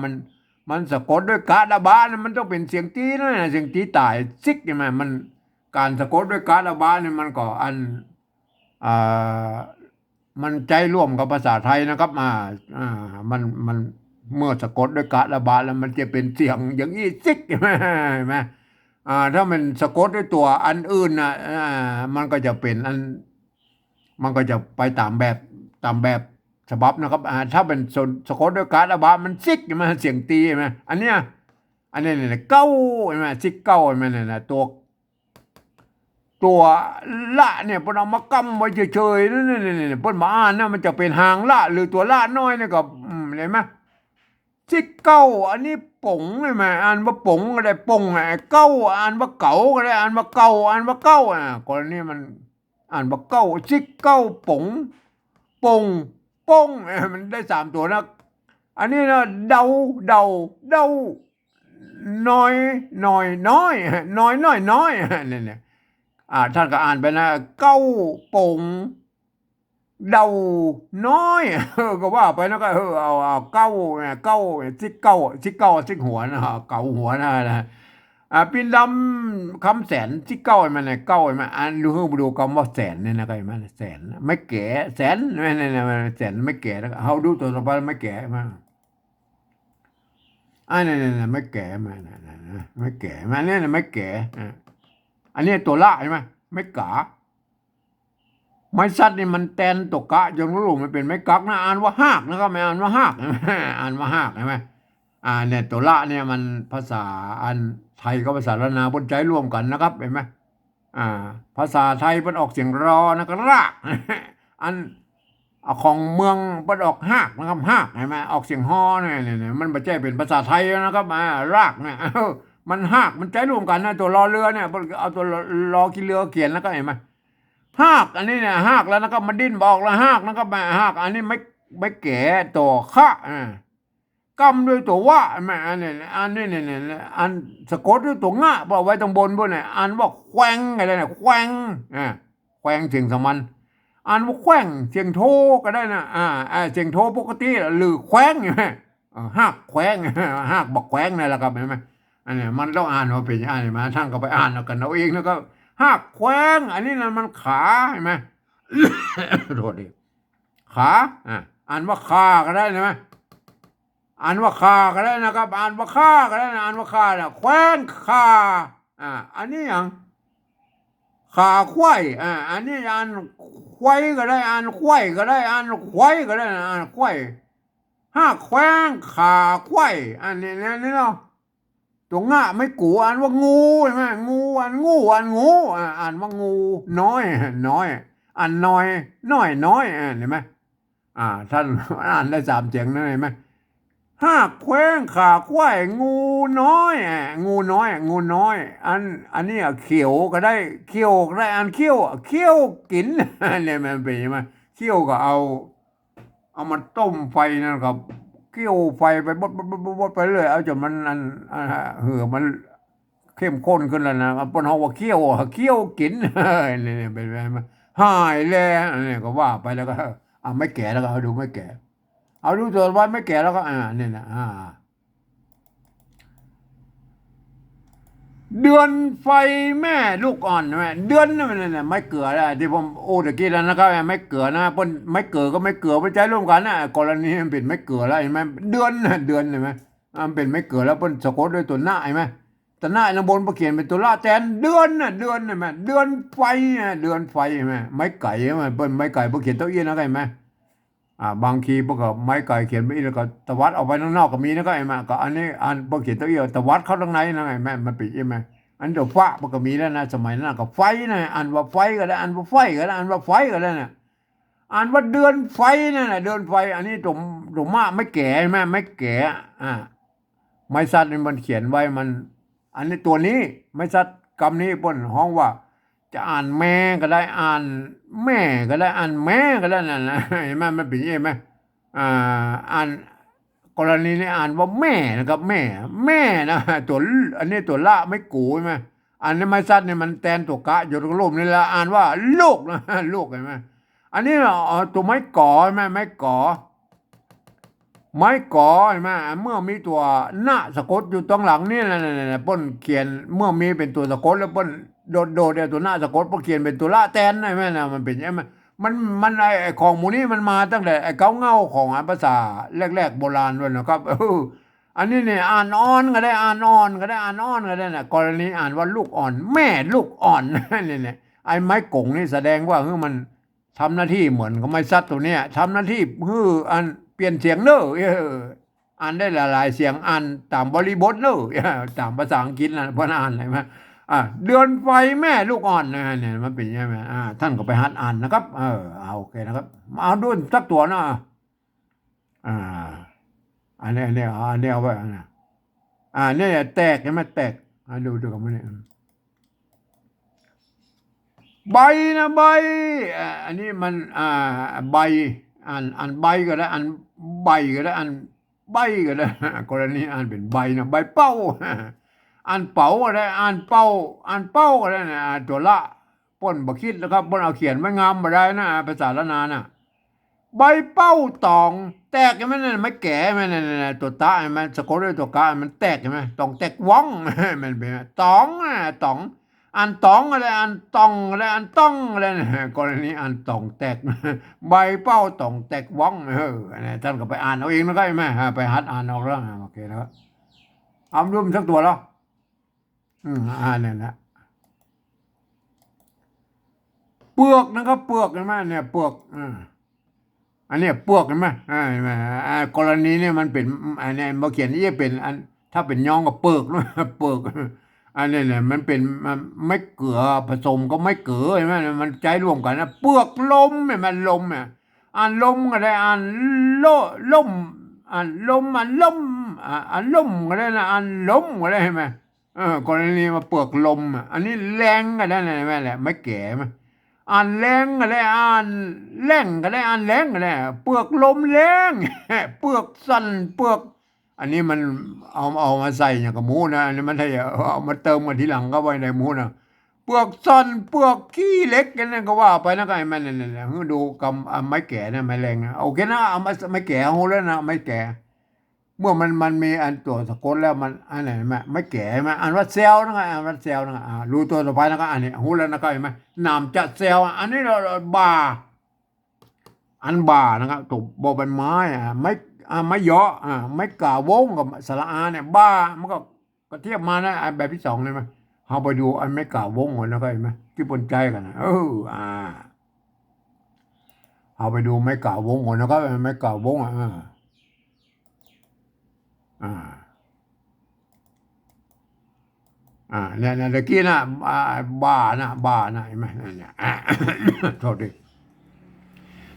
มันสะกดด้วยกาดาบานะมันต้องเป็นเสียงตีนะเสียงตีตายซิกใช่ไหมมันการสะกดด้วยกาดาบาเนี่ยมันก็อ่ามันใจร่วมกับภาษาไทยนะครับมันเมื่อสะกดด้วยกาดาบาแล้วมันจะเป็นเสียงอย่างนี้ซิกใช่ไหม ถ้ามันสะกดด้วยตัวอันอื่นนะมันก็จะเป็นมันก็จะไปตามแบบฉบับนะครับถ้าเป็นสะกดด้วยการระบาดมันซิกใช่ไหมเสียงตีใช่ไหมอันนี้เนี่ยเก้าใช่ไหมซิกเก้าใช่ไหมเนี่ยตัวละเนี่ยพอเอามากำไว้เฉยๆนั่นเนี่ยพอมาอ่านนะมันจะเป็นหางละหรือตัวละน้อยเนี่ยก็เห็นไหม ที่เก้าอันนี้ป๋งใช่ไหมอ่านว่าป๋งก็ได้ป๋งเก้าอ่านว่าเก๋าก็ได้อ่านว่าเก่าอ่านว่าเก้ากรณีมันอ่านว่าเก้าที่เก้าป๋งปงป้งมันได้สามตัวนะอันนี้นะเดาน้อยน้อยน้อยน้อยน้อยน้อยเนี่ยท่านก็อ่านไปนะเก้าป๋ง เดาน้อยก็ว่าไปแล้วก็เอาเก้าเนี่ยเก้าซิกหัวนะเก้าหัวนะปีนดำคำแสนซิกเก้ามันเนี่ยเก้ามันอ่านดูคำว่าแสนเนี่ยนะก็มันแสนไม่แก่แสนเนี่ยแสนไม่แก่แล้วเขาดูตัวต่อไปไม่แก่มาเนี่ยไม่แก่มาไม่แก่มาเนี่ยไม่แก่อันนี้ตัวละใช่ไหมไม่กา ไม้ซัดนี่มันแตนตกกะจนรู้มันเป็นไม้กักนะอ่านว่าหากนะครับไม่อ่านว่าหากอ่านว่าหากใช่ไหมเนี่ยตัวละเนี่ยมันภาษาอันไทยกับภาษาละนาบนใจร่วมกันนะครับเห็นไหมอ่าภาษาไทยมันออกเสียงรอนะก็รากอันของเมืองมันออกหากนะครับหากเห็นไหมออกเสียงฮอเนี่ยมันไม่ใช่เป็นภาษาไทยนะครับรากเนี่ยมันหากมันใจร่วมกันนะตัวรอเรือเนี่ยเอาตัวรอกิเรือเขียนแล้วก็เห็นไหม หากอันนี้เนี่ยหากแล้วนะครับมันดิ้นบอกแล้วหากนะครับมาหากอันนี้ไม่แก่ตัวข้ากำด้วยตัวว่าแม่อันนี้เนี่ยอันสะกดด้วยตัวง่าบอกไว้ตรงบนเนี่ยอันว่าแควงอะไรเนี่ยแควงแควงเสียงสมันอันว่าแควงเสียงโทก็ได้นะเสียงโทปกติหรือแควงใช่ไหมหากแควงหากบอกแควงนี่แหละครับเห็นไหมอันนี้มันต้องอ่านว่าเป็นอย่างนี้มาท่านก็ไปอ่านเอากันเอาเองแล้วก็ หักแขวงอันนี้นั่นมันขาเห็นไหมโทษดิขาอ่านว่าขาก็ได้ใช่ไหมอ่านว่าขาก็ได้นะครับอ่านว่าขาก็ได้นะอ่านว่าขาเนี่ยแขวงขาอันนี้อย่าง ขาควายอันนี้อ่านควายก็ได้อ่านควายก็ได้อ่านควายก็ได้อ่านควายห้าแขวงขาควายอันนี้นี่เนาะตัวง่าไม่กูอ่านว่างูใช่ไหมงูอ่านงูอ่านงูอ่านว่างูน้อยน้อยอ่านน้อยน้อยน้อยเห็นไหมท่านอ่านได้สามเสียงนั่นเห็นไหมห้าแขวงขาควายงูน้อยงูน้อยงูน้อยอันนี้เขียวก็ได้เขี้ยวก็ได้อันเขี้ยวเขี้ยวกินเนี่ยมันเป็นยังไงเขี้ยวก็เอามาต้มไฟนะครับเขี้ยวไฟไปบดไปเรื่อยเอาจนมันเหือมันเข้มข้นขึ้นแล้วนะปนหอว่าเขี้ยวกินเนี่ยเป็นไงหายแล้วเนี่ยก็ว่าไปแล้วก็ไม่แก่แล้วก็เอาดูไม่แก่เอาดูตัวไว้ไม่แก่แล้วก็เนี่ยนะเดือนไฟแม่ลูกอ่อนแม่เดือนนั่นมันไม่เกลือแล้วที่ผมตะกี้แล้วนะครับไม่เกลือนะเพิ่นไม่เกลือก็ไม่เกลือไปใช้ร่วมกันนะกรณีมันเป็นไม่เกลือแล้วเห็นไหมเดือนเดือนเห็นไหมมันเป็นไม่เกลือแล้วเพิ่นสะกดด้วยตัวหน้าเห็นไหมตัวหน้าลงบนเขียนเป็นตัวละแทนเดือนเดือนเห็นไหมเดือนไฟเดือนไฟเห็นไหมไม่ไก่เห็นไหมเพิ่นไม่ไก่เพิ่นเขียนตัวอี้นะเห็นไหมบางทีพวกก็ไม้ไก่เขียนไปอีกแล้วก็ตวัดออกไปข้างนอกก็มีนะก็ไอ้มาก็อันนี้พวกเขียนตัวเอียวตวัดเข้าข้างในนะไอ้แม่มันปิดใช่ไหมอันเดี๋ยวฟ้าพวกก็มีแล้วนะสมัยนั้นก็ไฟนะอันว่าไฟก็ได้อันว่าไฟก็ได้อันว่าไฟก็ได้นะอันว่าเดือนไฟนั่นแหละเดือนไฟอันนี้ตุ่มมากไม่แก่ใช่ไหมไม่แก่ไม้ซัดนี่มันเขียนไว้มัน อันนี้ตัวนี้ไม้ซัดคำนี้บนห้องว่า จะอ่านแม่ก็ได้อ่านแม่ก็ได้อ่านแม่ก็ได้นั่นนะเห็นไหมมันเป็นยังไงไหมอ่านกรณีนี้อ่านว่าแม่นะครับแม่นะตัวอันนี้ตัวละไม่กูใช่ไหมอันนี้ไม่ซัดเนี่ยมันแทนตัวกะอยู่ตรงรูปนี่ละอ่านว่าลูกนะลูกเห็นไหมอันนี้ตัวไม้ก่อใช่ไหมไม้ก่อไม้ก่อใช่ไหมเมื่อมีตัวหน้าสะกดอยู่ตรงหลังนี่แหละป้นเขียนเมื่อมีเป็นตัวสะกดแล้วป้นโดดเนี่ยตัวหน้าสะกดป้นเขียนเป็นตัวละแทนใช่ไหมนะมันเป็นยังไงมันไอ้ของหมูนี้มันมาตั้งแต่ไอ้เงาของภาษาแรกๆโบราณด้วยนะครับอันนี้เนี่ยอ่านอ่อนก็ได้อ่านอ่อนก็ได้อ่านอ่อนก็ได้นะกรณีอ่านว่าลูกอ่อนแม่ลูกอ่อนเนี่ยไอ้ไม้กงนี่แสดงว่ามันทำหน้าที่เหมือนกับไม้ซัดตัวเนี้ยทำหน้าที่อันเปลี่ยนเสียงเนอะอ่านได้หลายๆเสียงอ่านตามบริบทเนอะตามภาษาอังกฤษนะเพราะอ่านอะไรมาเดือนไฟแม่ลูกอ่อนนะเนี่ยมันเป็นยังไงท่านก็ไปหัดอ่านนะครับเอาโอเคนะครับเอาดูสักตัวนะอ่าอันนี้เอาไว้นะเนี่ยแตกใช่ไหมแตกดูกันมันเนี่ยใบนะใบอันนี้มันใบอ่านใบก็ได้อ่านใบก็ได้อ่านใบก็ได้กรณีอ่านเป็นใบนะใบเป้าอ่านเป๋าก็ได้อ่านเป้าก็ได้นะตัวละป้นบักคิดแล้วครับป้นเอาเขียนไว้งามมาได้นะภาษาละนานะใบเป้าตองแตกใช่ไหมนั่นไม่แก่ไหมนั่นตัวตาใช่ไหมสะกดด้วยตัวกามันแตกใช่ไหมตองแตกว่องมันเป็นตองตองอ่านตองอะไรอ่านตองอะไรอ่านต้องอะไรนะกรณีอ่านตองแตกใบเป้าตองแตกว่องท่านก็ไปอ่านเอาเองนะก็ใช่ไหมไปหัดอ่านเอาเรื่องโอเคแล้วเอาดูมันสักตัวแล้วเนี่ยนะเปลือกนะครับเปลือกเห็นไหมเนี่ยเปลือกอันนี้เปลือกเห็นไหมกรณีเนี่ยมันเป็นอันนี้มาเขียนนี่จะเป็นอันถ้าเป็นย่องก็เปลือกนะเปลือกอันนี้เนี่ยมันเป็นมันไม่เกลือผสมก็ไม่เกลือเห็นไหมมันใจรวมกันนะเปลือกลมเนี่ยมันลมเนี่ยอ่านลมก็ได้อ่านลมอ่านลมอ่านลมก็ได้นะอ่านลมก็ได้ใช่ไหมกรณีมาเปลือกลมอันนี้แรงก็ได้นะแม่แหละไม่แก่ไหมอ่านแรงก็ได้อ่านแรงก็ได้อ่านแรงก็ได้เปลือกลมแรงเปลือกสั่นเปลือกอันนี้มันเอามาใส่อย่างกับหมูนะอันนี้มันให้เอามาเติมกันทีหลังก็ไว้ในหมูนะเปลือกสั่นเปลือกขี้เล็กกันนั่นก็ว่าไปนะก็ไอ้มันนี่ดูกำไม้แก่นะไม้แรงนะโอเคนะเอาไม้แก่เอาแล้วนะไม้แก่เมื่อมันมีอันตัวสะกดแล้วมันอันไหนไม่แก่ไหมอันว่าเซลล์นะไงอันว่าเซลล์นะรู้ตัวต่อไปนะก็อันนี้หูแล้วนะก็เห็นไหมนามจะเซลล์อันนี้เราบาอันบานะครับตัวบอใบไม้ไม่เยอะไม่กล่าววงกับสระอาเนี่ยบ้ามันก็เทียบมานะแบบที่สองเลยไหมเอาไปดูอันไม่กล่าววงก่อนนะก็เห็นไหม ที่ปนใจกันนะเอาไปดูไม้กล่าววงก่อนนะครับไม้กล่าววงอ่าเนี่ยตะกี้นะบ้านะเห็นไหมเนี่ยโทษดิ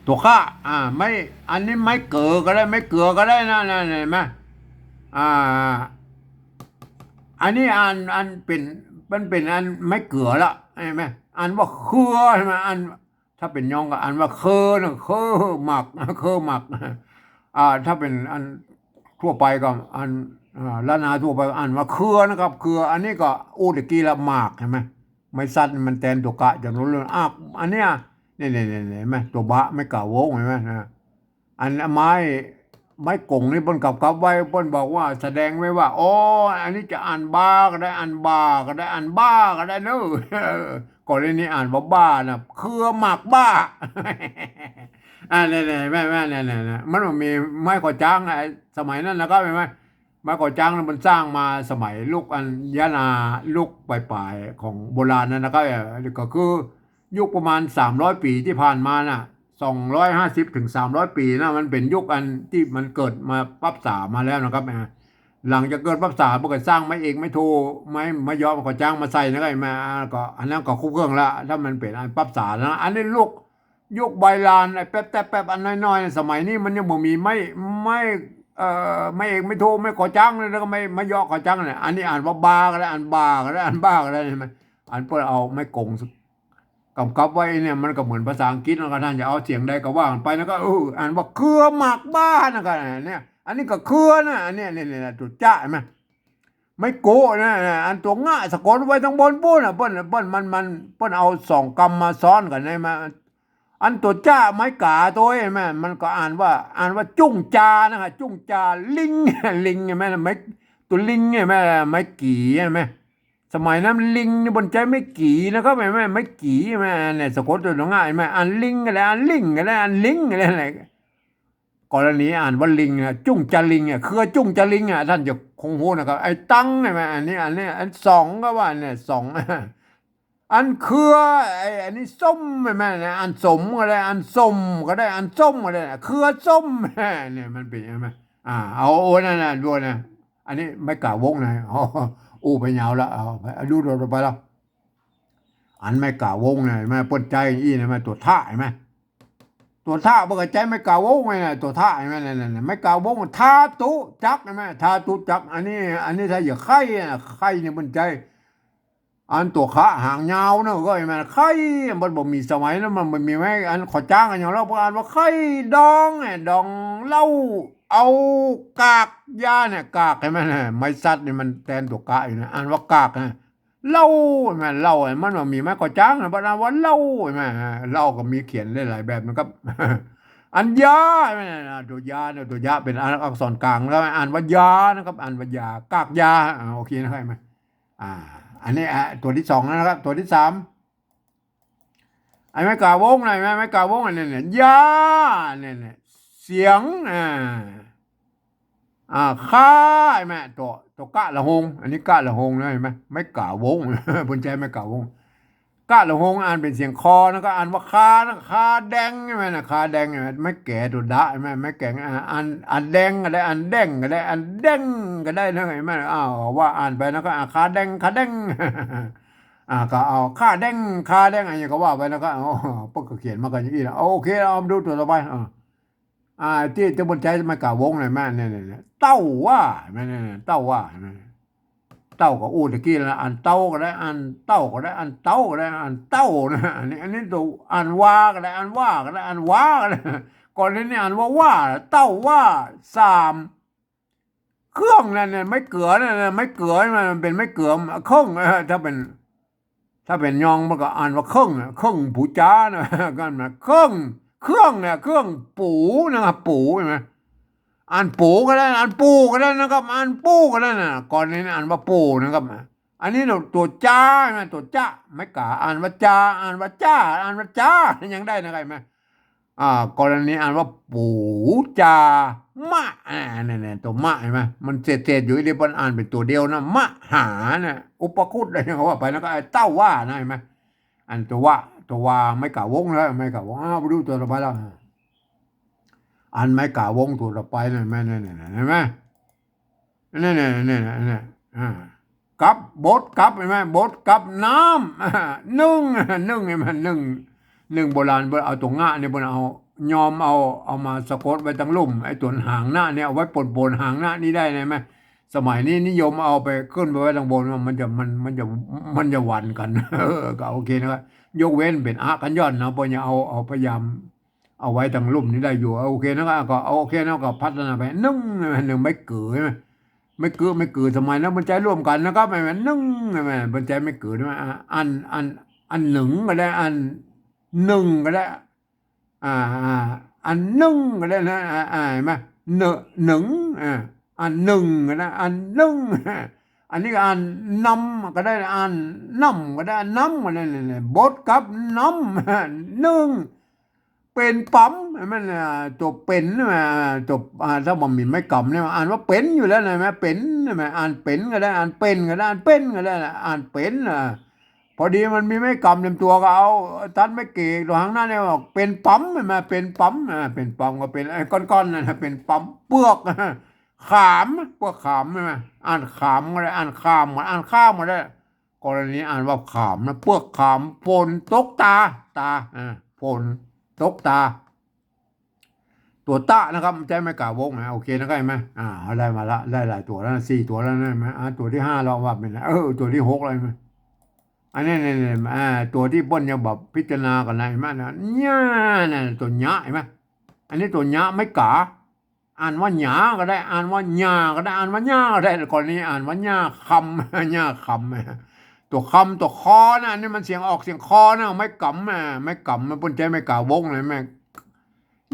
ตัวข้าไม่อันนี้ไม่เกลือก็ได้ไม่เกลือก็ได้นะเห็นไหมอ่าอันนี้อันเป็นมันเป็นอันไม่เกลือละเห็นไหมอันว่าเครือใช่ไหมอันถ้าเป็นยองก็อันว่าเคอนะเคอหมักเคอหมักถ้าเป็นอันทั่วไปก็อันล้านนาทั่วไปอันว่าเครือนะครับเครืออันนี้ก็อูตะกี้ละหมากใช่ไหมไม่สั้นมันแทนตัวกะอย่างนู้นเลยอันเนี้ยเนี่ยเห็นไหมตัวบะไม่กล่าวโว้งเห็นไหมนะอันไม้กงนี่เปิ้นกับไว้เปิ้นบอกว่าแสดงไว้ว่าอ๋ออันนี้จะอ่านบ้าก็ได้อ่านบ้าก็ได้อ่านบ้าก็ได้เนอะก่อนนี้อ่านว่าบ้านะเครือหมากบ้าเนี่ยแม่เนี่ยมันมีไม้ก่อจ้างไอ้สมัยนั้นนะครับเห็นไหมไม้ก่อจ้างมันสร้างมาสมัยลูกอันยะนาลูกปลายๆของโบราณนั่นนะครับก็คือยุคประมาณ300 ปีที่ผ่านมาน่ะ250 ถึง 300 ปีนะมันเป็นยุคอันที่มันเกิดมาปั๊บสามาแล้วนะครับหลังจากเกิดปั๊บสาพวกก็สร้างไม่เองไม่โทไม่ยอมก็จ้างมาใส่นะไอ้มาก็อันนั้นก็คู่เครื่องละถ้ามันเป็นอันปั๊บสานะอันนี้ลูกยุคใบลานไอ้แป๊บอันน้อยๆสมัยนี้มันยังบ่มีไม่เองไม่โทไม่ก่อจ้างเลยแล้วก็ไม่ยอก่อจ้างเลยอันนี้อ่านว่าบาก็ได้อ่านบาก็ได้อ่านบ้าก็ได้ใช่ไหมอ่านเพื่อเอาไม่กงกำกับไว้เนี่ยมันก็เหมือนภาษาอังกฤษนะก็ท่านจะเอาเสียงใดก็ว่ากันไปนะก็อ่านว่าเครือหมากบ้านะก็เนี่ยอันนี้ก็เครือนะอันนี้เนี่ยตัวจ้าไหมไม่โกนะอันตัวง่าสะกดไว้ทั้งบนปุ้นเปิ้นมันเอา2 กำมาซ้อนกันได้มาอันตัวจ้าไม้กาตัวเห็นไหมมันก็อ่านว่าจุ้งจานะครับจุ้งจาลิงเห็นไหมไม้ตัวลิงเห็นไหมไม้กี่เห็นไหมสมัยนั้นลิงบนใจไม่กี่นะครับไม่กี่แม่เนี่ยสะกดตัวง่ายแม่อ่านลิงอะไรอ่านลิงอะไรอ่านลิงอะไรกรณีอ่านว่าลิงจุ้งจะลิงคือจุ้งจะลิงท่านจะคงหูนะครับไอ้ตั้งใช่ไหมอันนี้อันสองก็ว่าเนี่ยสองอันเครืออันนี้ส้มใช่ไหมเนี่ยอันสมก็ได้อันส้มก็ได้อันส้มก็ได้เครือส้มเนี่ยมันเป็นใช่ไหมเอาโอ้นั่นนะดูนะอันนี้ไม่กล่าววงนะไปยาวแล้วเอาดูต่อไปแล้วอันไม่กล่าววงไงแม่ปนใจอีนะแม่ตัวท่าใช่ไหมตัวท่าเบิกใจไม่กล่าววงไงนะตัวท่าใช่ไหมเนี่ยไม่กล่าววงท่าตุจักใช่ไหมท่าตุจักอันนี้ถ้าอย่าไข่เนี่ยปนใจอันตัวขาหางยาวนะก็ใช่ไหมไข่มันบ่มีสมัยนั้นมันมีไหมอันขอจ้างกันอย่างเราอ่านว่าไข่ดองดองเหล้าเอากากยาเนี่ยกากใช่ไหมเนี่ยไม่ซัดเนี่ยมันแทนตัวกะอยู่นะอ่านว่ากากนะเหล้าใช่ไหมเหล้ามันว่ามีไหมขอจ้างนะบอกว่าเหล้าใช่ไหมเหล้าก็มีเขียนได้หลายแบบนะครับอันยาใช่ไหมตัวยาเนี่ยตัวยาเป็นอักษรกลางแล้วอ่านว่ายานะครับอ่านว่ายากากยาโอเคนะครับไหมอ่าอันนี้ตัวที่2นะครับตัวที่3ไอ้ไม่กล่าววงไหนไม่กล่าววงอันนี้เนี่ยยาเนี่ยเสียงค่าไอ้แม่ตัวกะละหงอันนี้กะละหงนะเห็นไหมไม่กล่าววงบนใจไม่กล่าววงกะละหงอ่านเป็นเสียงคอนะก็อ่านว่าคานะคาแดงใช่ไหมนะคาแดงไม่แก่ตัวดะใช่ไหมไม่แก่อ่านแดงก็ได้อ่านแดงก็ได้อ่านแดงก็ได้นะเห็นไหมว่าอ่านไปนะก็คาแดงก็เอาค่าแดงอะไรก็ว่าไปนะก็พวกก็เขียนมากันอย่างนี้นะโอเคเอาดูตัวต่อไปที่จะบนใจไม่กล่าววงเลยแม่เนี่ยเต้าว่าแม่เนี่ยเต้าว่าเต้าก็อู้ตะกี้แล้วอันเต้าก็ได้อันเต้าก็ได้อันเต้าก็ได้อันเต้านะอันนี้ตัวอันว่าก็ได้อันว่าก็ได้อันว่าก็ได้ก่อนนี้อ่านว่าเต้าว่า3เครื่องนั่นเนี่ยไม่เกลือนั่นไม่เกลือมันเป็นไม่เกลือเครื่องถ้าเป็นยองมันก็อ่านว่าเครื่องผูจ้านะกันนะเครื่องเนี่ยเครื่องปูนะครับปูใช่ไหมอ่านปูก็ได้อ่านปูก็ได้นะครับอ่านปูก็ได้นะก่อนนี้อ่านว่าปูนะครับอันนี้ตัวจ้าใช่ไหมตัวจ้าไม่กล้าอ่านว่าจ้าอ่านว่าจ้าอ่านว่าจ้ายังได้นะครับไหมกรณีอ่านว่าปูจามะเนี่ยตัวมะเห็นไหมมันเศษอยู่ที่บนอ่านเป็นตัวเดียวนะมะหาเนี่ยอุปคุตอะไรเขาว่าไปแล้วก็เต้าว่านะเห็นไหม อันตัวว่าไม่กะวงแล้วไม่กะวงไปดูตัวต่อไปแล้วอันไม่กะวงตัวต่อไปนั่นแม่นั่นเห็นไหมนี่กับบดกับเห็นไหมบดกับน้ำนึ่งเห็นไหมนึ่งโบราณเอาตัวง่าเนี่ยบนยอมเอามาสะกดไว้ตั้งลุ่มไอ้ตัวหางหน้าเนี่ยเอาไว้ปนหางหน้านี่ได้ไหมสมัยนี้นิยมเอาไปขึ้นไปไว้ตรงบนมันจะหวั่นกันก็โอเคนะครับยกเว้นเป็นอากันย้อนนะเพราะอย่าเอาพยายามเอาไว้ตรงลุ่มนี้ได้อยู่โอเคนะครับก็โอเคนะก็พัฒนาไปนึ่งไม่เกิดไม่เกิดสมัยนั้นมันใจร่วมกันนะครับไม่นึ่งไม่มันใจไม่เกิดนะอันหนึ่งก็ได้อันหนึ่งก็ได้อันหนึ่งก็ได้นะเห็นไหมหนึ่งอันหนึ่งก็ได้อันหนึ่งอันนี้ก็อันน้ำก็ได้อันน้ำก็ได้น้ำก็ได้เลยบดกับน้ำหนึ่งเป็นปั๊มมันตัวเป็นตัวถ้าบ่มีไม่กำเนี่ยอ่านว่าเป็นอยู่แล้วนะไหมเป็นไหมอ่านเป็นก็ได้อ่านเป็นก็ได้อ่านเป็นก็ได้อ่านเป็นพอดีมันมีไม่กำเต็มตัวก็เอาตัดไม่เกยตัวหางหน้าเนี่ยบอกเป็นปั๊มใช่ไหมเป็นปั๊มเป็นปั๊มก็เป็นไอ้ก้อนๆนั่นเป็นปั๊มเปลือกขามพวกขามใช่ไหมอ่านขามก็ได้อ่านข้ามอ่านข้ามก็ได้กรณีอ่านว่าขามนะเปลือกขามฝนตกตาฝนตกตาตัวตะนะครับใจไม่กล่าววงนะโอเคนะใช่ไหมได้มาละได้หลายตัวแล้ว4 ตัวแล้วนะไหมตัวที่5เราว่าเป็นตัวที่6อะไรไหมอันนี้ตัวที่ป้นยังแบบพิจารณากันนะเห็นไหมนะเนี่ยนะตัวหยาเห็นไหมอันนี้ตัวหยาไม่กะอ่านว่าหยาก็ได้อ่านว่าหยาก็ได้อ่านว่าหยาก็ได้ก่อนนี้อ่านว่าหยาคำหยาคำตัวคำตัวคอนะอันนี้มันเสียงออกเสียงคอนะไม่กำไม่กำมันป้นใจไม่กล่าววงเลยแม่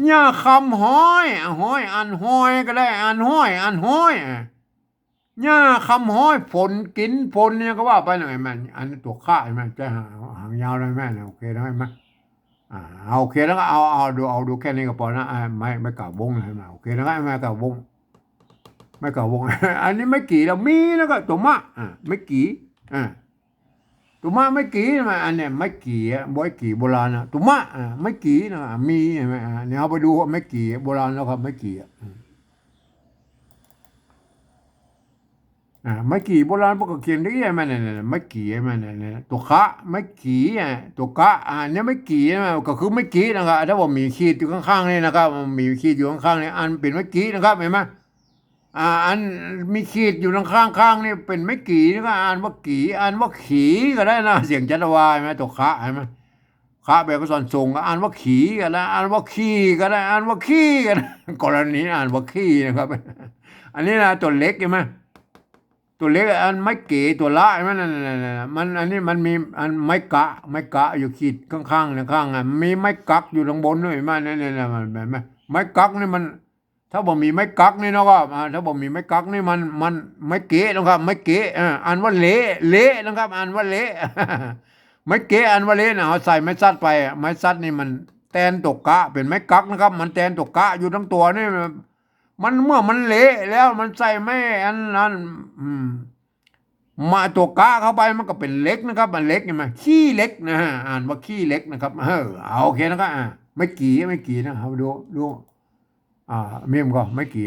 หยาคำห้อยอ่านห้อยก็ได้อ่านห้อยหญ้าคำห้อยฝนกินฝนเนี่ยก็ว่าไปหน่อยมันอันนี้ตัวข้าใช่ไหมจะหางยาวเลยแม่เนี่ยโอเคได้ไหมโอเคแล้วก็เอาดูแค่นี้ก็พอนะไม่กล่าววงเลยมาโอเคแล้วก็ไม่กล่าววงอันนี้ไม่กี่เรามีแล้วก็ตัวมะไม่กี่ตัวมะไม่กี่มาอันเนี้ยไม่กี่บ่อยกี่โบราณนะตัวมะไม่กี่นะมีใช่ไหมเนี่ยเอาไปดูไม่กี่โบราณแล้วครับไม่กี่ไม่กี่โบราณพวกเขียนได้ยังไงเนี่ยไม่กี่มันเนี่ยตัวคะไม่กี่ตัวกะเนี่ยไม่กี่นะก็คือไม่กี่นะครับถ้าว่ามีขีดอยู่ข้างๆนี่นะครับมีขีดอยู่ข้างๆนี่อันเป็นไม่กี่นะครับเห็นไหมอันมีขีดอยู่ข้างๆนี่เป็นไม่กี่นะครับอ่านว่ากี่อ่านว่าขีก็ได้นะเสียงจัตวาใช่ไหมตัวคะใช่ไหมคะแบบก็สอนส่งก็อ่านว่าขีก็ได้อ่านว่าขี้ก็ได้อ่านว่าขี้ก็ได้กรณีอ่านว่าขี้นะครับอันนี้นะตัวเล็กใช่ไหมตัวเล็กอันไม่เก๋ตัวละมันมันอันนี้มันมีอันไม่กะอยู่ขีดข้างๆข้างมีไม่กักอยู่ตรงบนด้วยมันนี่มันแบบไม่กักนี่มันถ้าบอกมีไม่กักนี่เนาะก็ถ้าบอกมีไม่กักนี่มันไม่เก๋นะครับไม่เก๋อ่านว่าเละนะครับอ่านว่าเละไม่เก๋อ่านว่าเละนะเอาใส่ไม้ซัดไปไม้ซัดนี่มันแตนตกกะเป็นไม้กักนะครับมันแตนตกกะอยู่ทั้งตัวนี่มันเมื่อมันเละแล้วมันใส่ไม่อันนั้นมาตัวกะเข้าไปมันก็เป็นเล็กนะครับมันเล็กใช่ไหมขี้เล็กนะฮะอ่านว่าขี้เล็กนะครับเอาโอเคนะครับไม่กี่นะครับดูเมียมก็ไม่กี่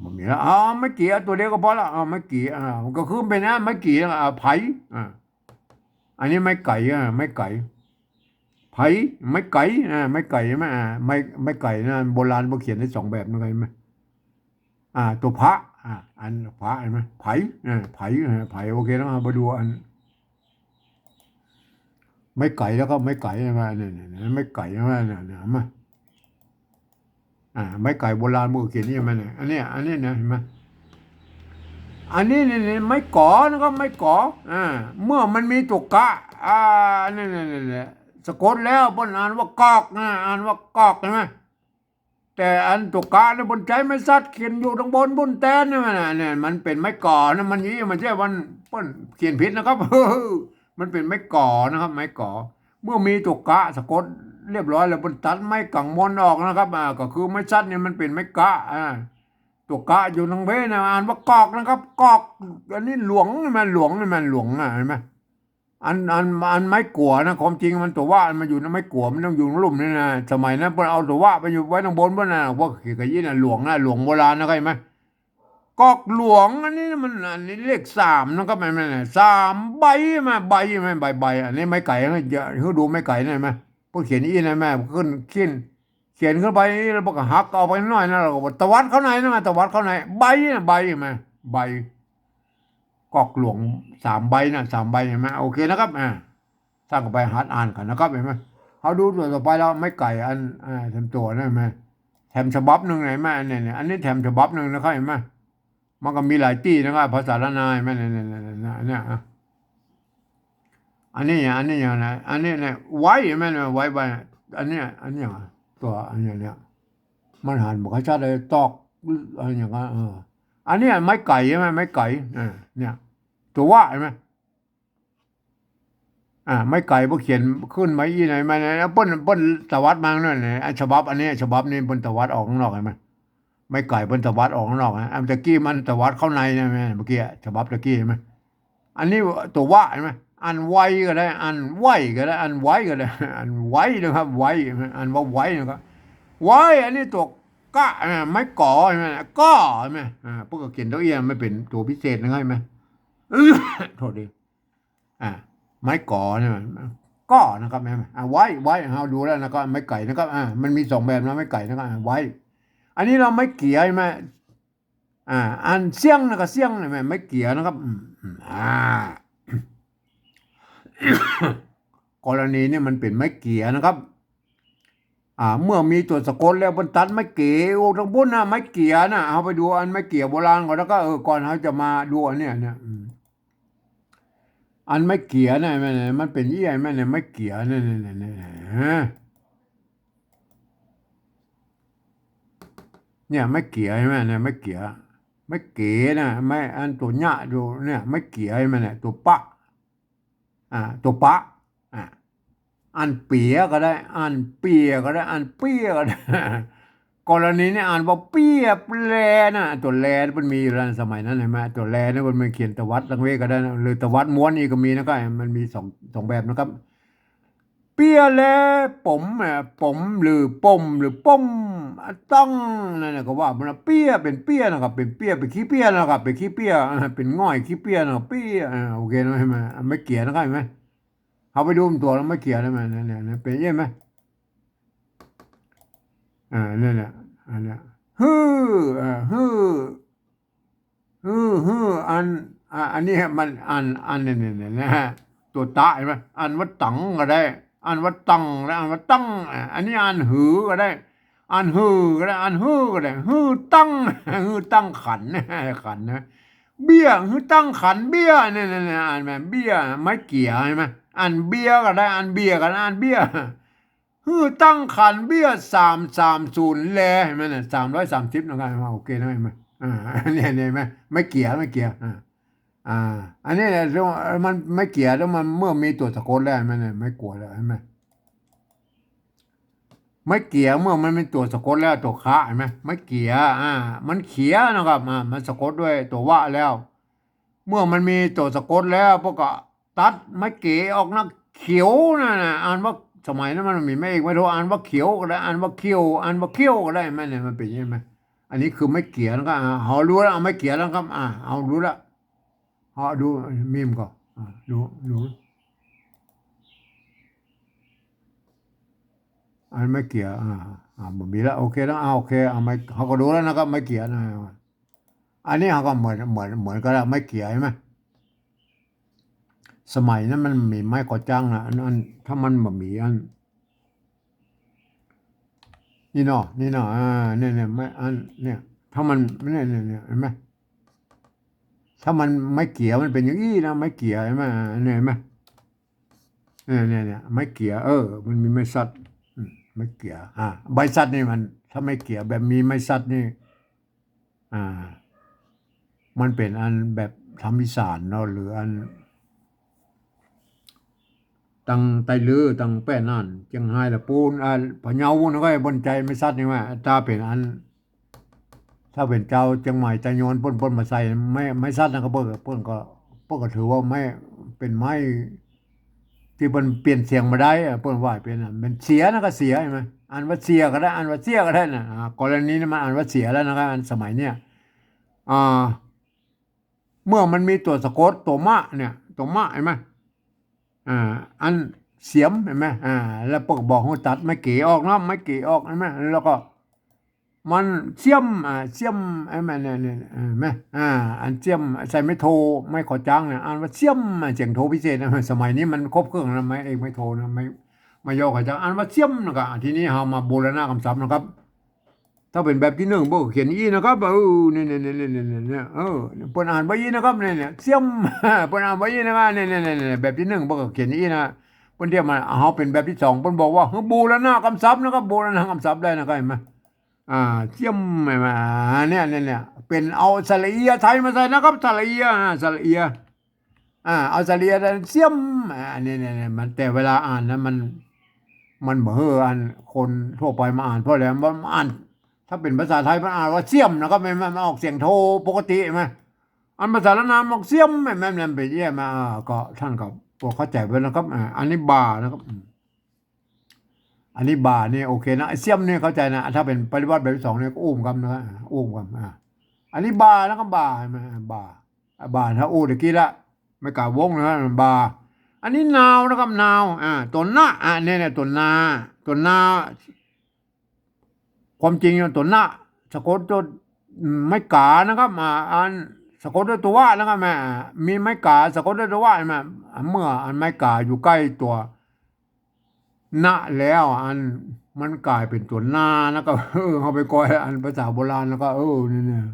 มันมีแล้วไม่กี่ตัวเดียวก็พอละไม่กี่มันก็คือเป็นนะไม่กี่ไผ่อันนี้ไม่ไก่ไม่ไก่ไผ่ไม่ไก่ไม่ไก่ไหมไม่ไก่นะโบราณเขาเขียนได้2 แบบนะไหมตัวพระอันพระเห็นไหมไผ่ไผ่โอเคแล้วมาดูอันไม่ไก่แล้วก็ไม่ไก่ใช่ไหมเนี่ยไม่ไก่ใช่ไหมเนี่ยมาไม่ไก่โบราณเขาเขียนนี่ใช่ไหมเนี่ยอันนี้นะเห็นไหมอันนี้เนี่ยไม่ก่อนะครับไม่ก่อเมื่อมันมีตัวกะนี่สะกดแล้วบนอ่านว่ากอกนะอ่านว่ากอกใช่ไหมแต่อันตัวกะเนี่ยบนใจไม่ซัดเขียนอยู่ตรงบนแตนนี่มันเป็นไม้ก่อนะมันยี่มันใช่วันป้นเขียนผิดนะครับมันเป็นไม้ก่อนะครับไม้ก่อเมื่อมีตัวกะสะกดเรียบร้อยแล้วบนตัดไม้กังมนออกนะครับก็คือไม้ซัดเนี่ยมันเป็นไม้กะตัวกะอยู่ทางเว้นะอ่านว่ากอกนะครับกอกอันนี้หลวงมันเห็นไหม อันไม้กัวนะความจริงมันตัวว่ามันอยู่ในไม้กัวมันต้องอยู่ในลุ่มนี่นะสมัยนั้นเพิ่นเอาตัวว่าไปอยู่ไว้ตรงบนเพิ่นน่ะพวกขี้กะยี่น่ะหลวงนะหลวงโบราณนะเข้าใจไหมกอกหลวงอันนี้มันอันนี้เลขสามนะครับมันสามใบมาใบไหมใบอันนี้ไม้ไก่นะอย่าเขาดูไม้ไก่นะไหมพวกเขียนอีนะแม่เขียนขึ้นไปแล้วพวกก็หักเอาไปหน่อยนะเราก็ตวัดเข้าในนะตวัดเข้าในใบนะใบไหมใบ กอกหลวงสามใบนะสามใบเห็นไหมโอเคนะครับสร้างกับไปหัดอ่านกันนะครับเห็นไหมเขาดูตัวต่อไปแล้วไม่ไก่อันแถมตัวนะเห็นไหมแถมฉบับหนึ่งไหนไหมเนี่ยอันนี้แถมฉบับหนึ่งนะครับเห็นไหมมันก็มีหลายตี้นะครับภาษาละนายไหมเนี่ยอันนี้อย่างไรอันนี้เนี่ยไว้เห็นไหมเนี่ยไว้ใบอันนี้ตัวอันนี้เนี่ยมันหันบอกให้ชัดเลยตอกอะไรอย่างเงี้ยอันนี้ไม้ไก่ใช่ไหมไม้ไก่เนี่ยตัวว่าใช่ไหมไม่ไก่พวกเขียนขึ้นไว้ยี่ไหนมาเนี่ยเปิ้นตวัดมาเนี่ยไอ้ฉบับอันนี้ฉบับนี้เปิ้นตวัดออกข้างนอกเห็นไหมไม่ไก่เปิ้นตวัดออกข้างนอกนะอันตะกี้มันตวัดเข้าในนะแม่เมื่อกี้ฉบับตะกี้เห็นไหมอันนี้ตัวว่าเห็นไหมอันไวก็ได้อันไหวก็ได้อันไวก็ได้อันไวนะครับไวอันว่าไวนะครับไวอันนี้ตัวก้าไม่ก่อใช่ไหมก้อใช่ไหมพวกเขียนตัวเอียไม่เป็นตัวพิเศษนะครับเห็นไหมโทษดีอ่า ไม้ก่อเนี่ยก็นะครับแม่ไว้เราดูแล้วนะครับไม้ไก่นะครับมันมีสองแบบนะไม้ไก่นะครับไว้อันนี้เราไม่เกี่ยใช่ไหมอันเสี่ยงนะครับเสี่ยงใช่ไหมไม่เกี่ยนะครับกรณีนี้มันเป็นไม้เกี่ยนะครับเมื่อมีตัวสะกดแล้วบรรทัดไม้เกี่ยวตรงบนนะไม้เกี่ยนะเอาไปดูอันไม้เกี่ยโบราณก่อนแล้วก็ก่อนเขาจะมาดูอันเนี้ยเนี่ยอันไม่เกี่ยนะมันเป็นยี่ไอ้แม่เนี่ยไม่เกี่ยเนี่ยไม่เกี่ยใช่ไหมเนี่ยไม่เกี่ยไม่เก๋นะไม่อันตัวหน้าดูเนี่ยไม่เกี่ยใช่ไหมเนี่ยตัวปะตัวปะอ่าอันเปียก็ได้อันเปียก็ได้อันเปียก็ได้กรณีนี้อ่านว่าเปียแปลนะตัวแลมันมีอยู่แล้วสมัยนั้นเห็นไหมตัวแลนี่มันเขียนตวัดลังเวก็ได้นะหรือตวัดม้วนนี่ก็มีนะครับมันมีสองแบบนะครับเปียแลผมผมหรือปมหรือป้มต้องนั่นนะก็ว่ามันเปียเป็นเปียนะครับเป็นเปียเป็นขี้เปียนะครับเป็นขี้เปียเป็นง่อยขี้เปียนะครับเปียโอเคนะเห็นไหมไม่เกี่ยนะครับเห็นไหมเอาไปดูตัวแล้วไม่เกี่ยได้ไหมเนี่ยเป็นยังไหมเนี่ยอันเนี้ยฮือฮืออันอันนี้มันอันเนี่ยนะฮะตัวตาเห็นไหมอันว่าตังก็ได้อันว่าตังแล้วอันว่าตังอันนี้อันหือก็ได้อันฮือก็ได้อันฮือก็ได้ฮือตั้งฮือตั้งขันขันนะเบี้ยฮือตั้งขันเบี้ยเนี่ยอันแบบเบี้ยไม่เกี่ยใช่ไหมอันเบี้ยก็ได้อันเบี้ยก็ได้อันเบี้ย ตั้งขันเบี้ย330แลเห็นไหมเนี่ย330นะครับโอเคนะเห็นไหมเนี่ยเห็นไหมไม่เกี่ยอ่าอันนี้เนี่ยมันไม่เกี่ยแล้วมันเมื่อมีตัวสะกดแล้วเห็นไหมเนี่ยไม่กลัวแล้วเห็นไหมไม่เกี่ยเมื่อมันเป็นตัวสะกดแล้วตัวคะเห็นไหมไม่เกี่ยมันเขียนะครับมันสะกดด้วยตัววะแล้วเมื่อมันมีตัวสะกดแล้วพวกก็ตัดไม่เก๋ออกนักเขียวนะอ่านว่าสมัยนั้นมันมีไม่เอกไม่รู้อ่านว่าเขียวก็ได้อ่านว่าเขียวอ่านว่าเขียวก็ได้ไหมเนี่ยมันเป็นยังไงอันนี้คือไม่เกี่ยวแล้วก็เขารู้แล้วเอาไม่เกี่ยวแล้วครับเอารู้แล้วเขาดูมีมก็ดูอันไม่เกี่ยวบ่มีแล้วโอเคแล้วโอเคเอาไม่เขาก็รู้แล้วนะครับไม่เกี่ยวนะอันนี้เขาก็เหมือนก็แล้วไม่เกี่ยวใช่ไหม สมัยนั้นมันมีไม้ก่อจ้างนะอันถ้ามันบ่มีอันนี่เนาะเนี่ยไม่อันเนี่ยถ้ามันเนี่ยเห็นไหมถ้ามันไม่เกี่ยวมันเป็นอย่างนี้นะไม่เกี่ยวเห็นไหมเนี่ยเห็นไหมเนี่ยไม่เกี่ยวมันมีไม่สัตว์ไม่เกี่ยวใบสัตว์นี่มันถ้าไม่เกี่ยวแบบมีไม่สัตว์นี่อ่ามันเป็นอันแบบทำอีสานเนาะหรืออัน ตังไตลือตังแป้นั่นเชียงไฮ้ละปูนพะเยานะก็บนใจไม่ซัดนี่ว่าถ้าเป็นอันถ้าเป็นเจ้าเชียงใหม่ตะโยนป้นมาใส่ไม่ซัดนะก็เปิ้นก็ถือว่าไม่เป็นไม้ ที่มันเปลี่ยนเสียงมาได้เปิ้นว่าเป็นมันเสียนะก็เสียใช่ไหมอ่านว่าเสียก็ได้อ่านว่าเสียก็ได้นะกรณีนี้มันอ่านว่าเสียแล้วนะครับอันสมัยเนี้ยอ่าเมื่อมันมีตัวสะกดตัวมะเนี่ยตัวมะเห็นไหมอ่าอันเสียมเห็นไหมแล้วปกบอกให้ตัดไม่เก๋ออกเนาะไม่เก๋ออกเห็นไหมแล้วก็มันเสียมเสียมไอ้แม่เนี่ยเห็นไหมอันเสียมใส่ไม่โทรไม่ขอจ้างเนี่ยอ่านว่าเสียมเสียงโทรพิเศษนะสมัยนี้มันครบเครื่องนะไม่โทรนะไม่ย่อขอจ้างอ่านว่าเสียมนะครับทีนี้เรามาบูรณะคำศัพท์นะครับ ถ้าเป็นแบบที่หนึ่งพวกเขียนอีนะครับเนี่ยเปิดอ่านไว้อีนะครับเนี่ยเสียมเปิดอ่านไว้อีนะครับเนี่ยแบบที่หนึ่งพวกเขียนอีนะเพิ่นเทียบมาเอาเป็นแบบที่สองเพิ่นบอกว่าบูรณะคำศัพท์นะครับบูรณะคำศัพท์ได้นะครับเห็นไหมเสียมมาเนี่ยเป็นเอาสระเอียไทยมาใส่นะครับสระเอียสระเอียเอาสระเอียเสียมเนี่ยมันแต่เวลาอ่านนะมันเบออ่านคนทั่วไปมาอ่านเพราะอะไรมันอ่านถ้าเป็นภาษาไทยมันอ่านว่าเสียมนะครับมันออกเสียงโทปกติไหมอันภาษาละนามออกเสียมมันไปแย่มาก็ท่านก็พวกเข้าใจไปนะครับอันนี้บานะครับอันนี้บานี่โอเคนะเสียมนี่เข้าใจนะถ้าเป็นปริวัติแบบที่สองเนี่ยก็อุ้มกันนะอุ้มกันอันนี้บาแล้วก็บาบาถ้าอู้ตะกี้ละไม่กล่าววงนะบาอันนี้นาวนะครับนาวตัวหน้าเนี่ยตัวหน้าความจริงตัวหน้าสะกดตัวไม่กานะครับอันสะกดด้วยตัวว่านะครับแม่มีไม้กาสะกดด้วยตัวว่าแม่เมื่ออันไม้กาอยู่ใกล้ตัวณแล้วอันมันกลายเป็นตัวหน้าแล้วก็เขาไปก้อยอันภาษาโบราณแล้วก็เนี่ย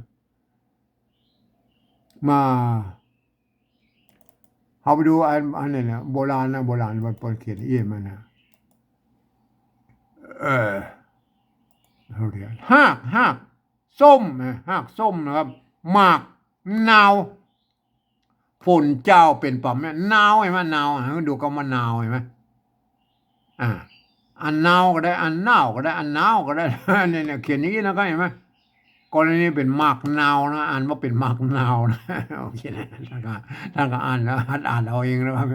มาเขาไปดูอันนี้เนี่ยโบราณนะโบราณมันเขียนเอี่ยมันนะเออเขาเรียกหากส้มหากส้มนะครับหมากนาวฝนเจ้าเป็นปั๊มเนี่ยนาวเห็นไหมนาวดูก็มานาวเห็นไหมอ่าอันนาวก็ได้อันนาวก็ได้อันนาวก็ได้เนี่ยเขียนอย่างนี้นะก็เห็นไหมกรณีเป็นหมากนาวนะอ่านว่าเป็นหมากนาวนะโอเคนะท่านก็อ่านแล้วหัดอ่านเอาเองนะครับ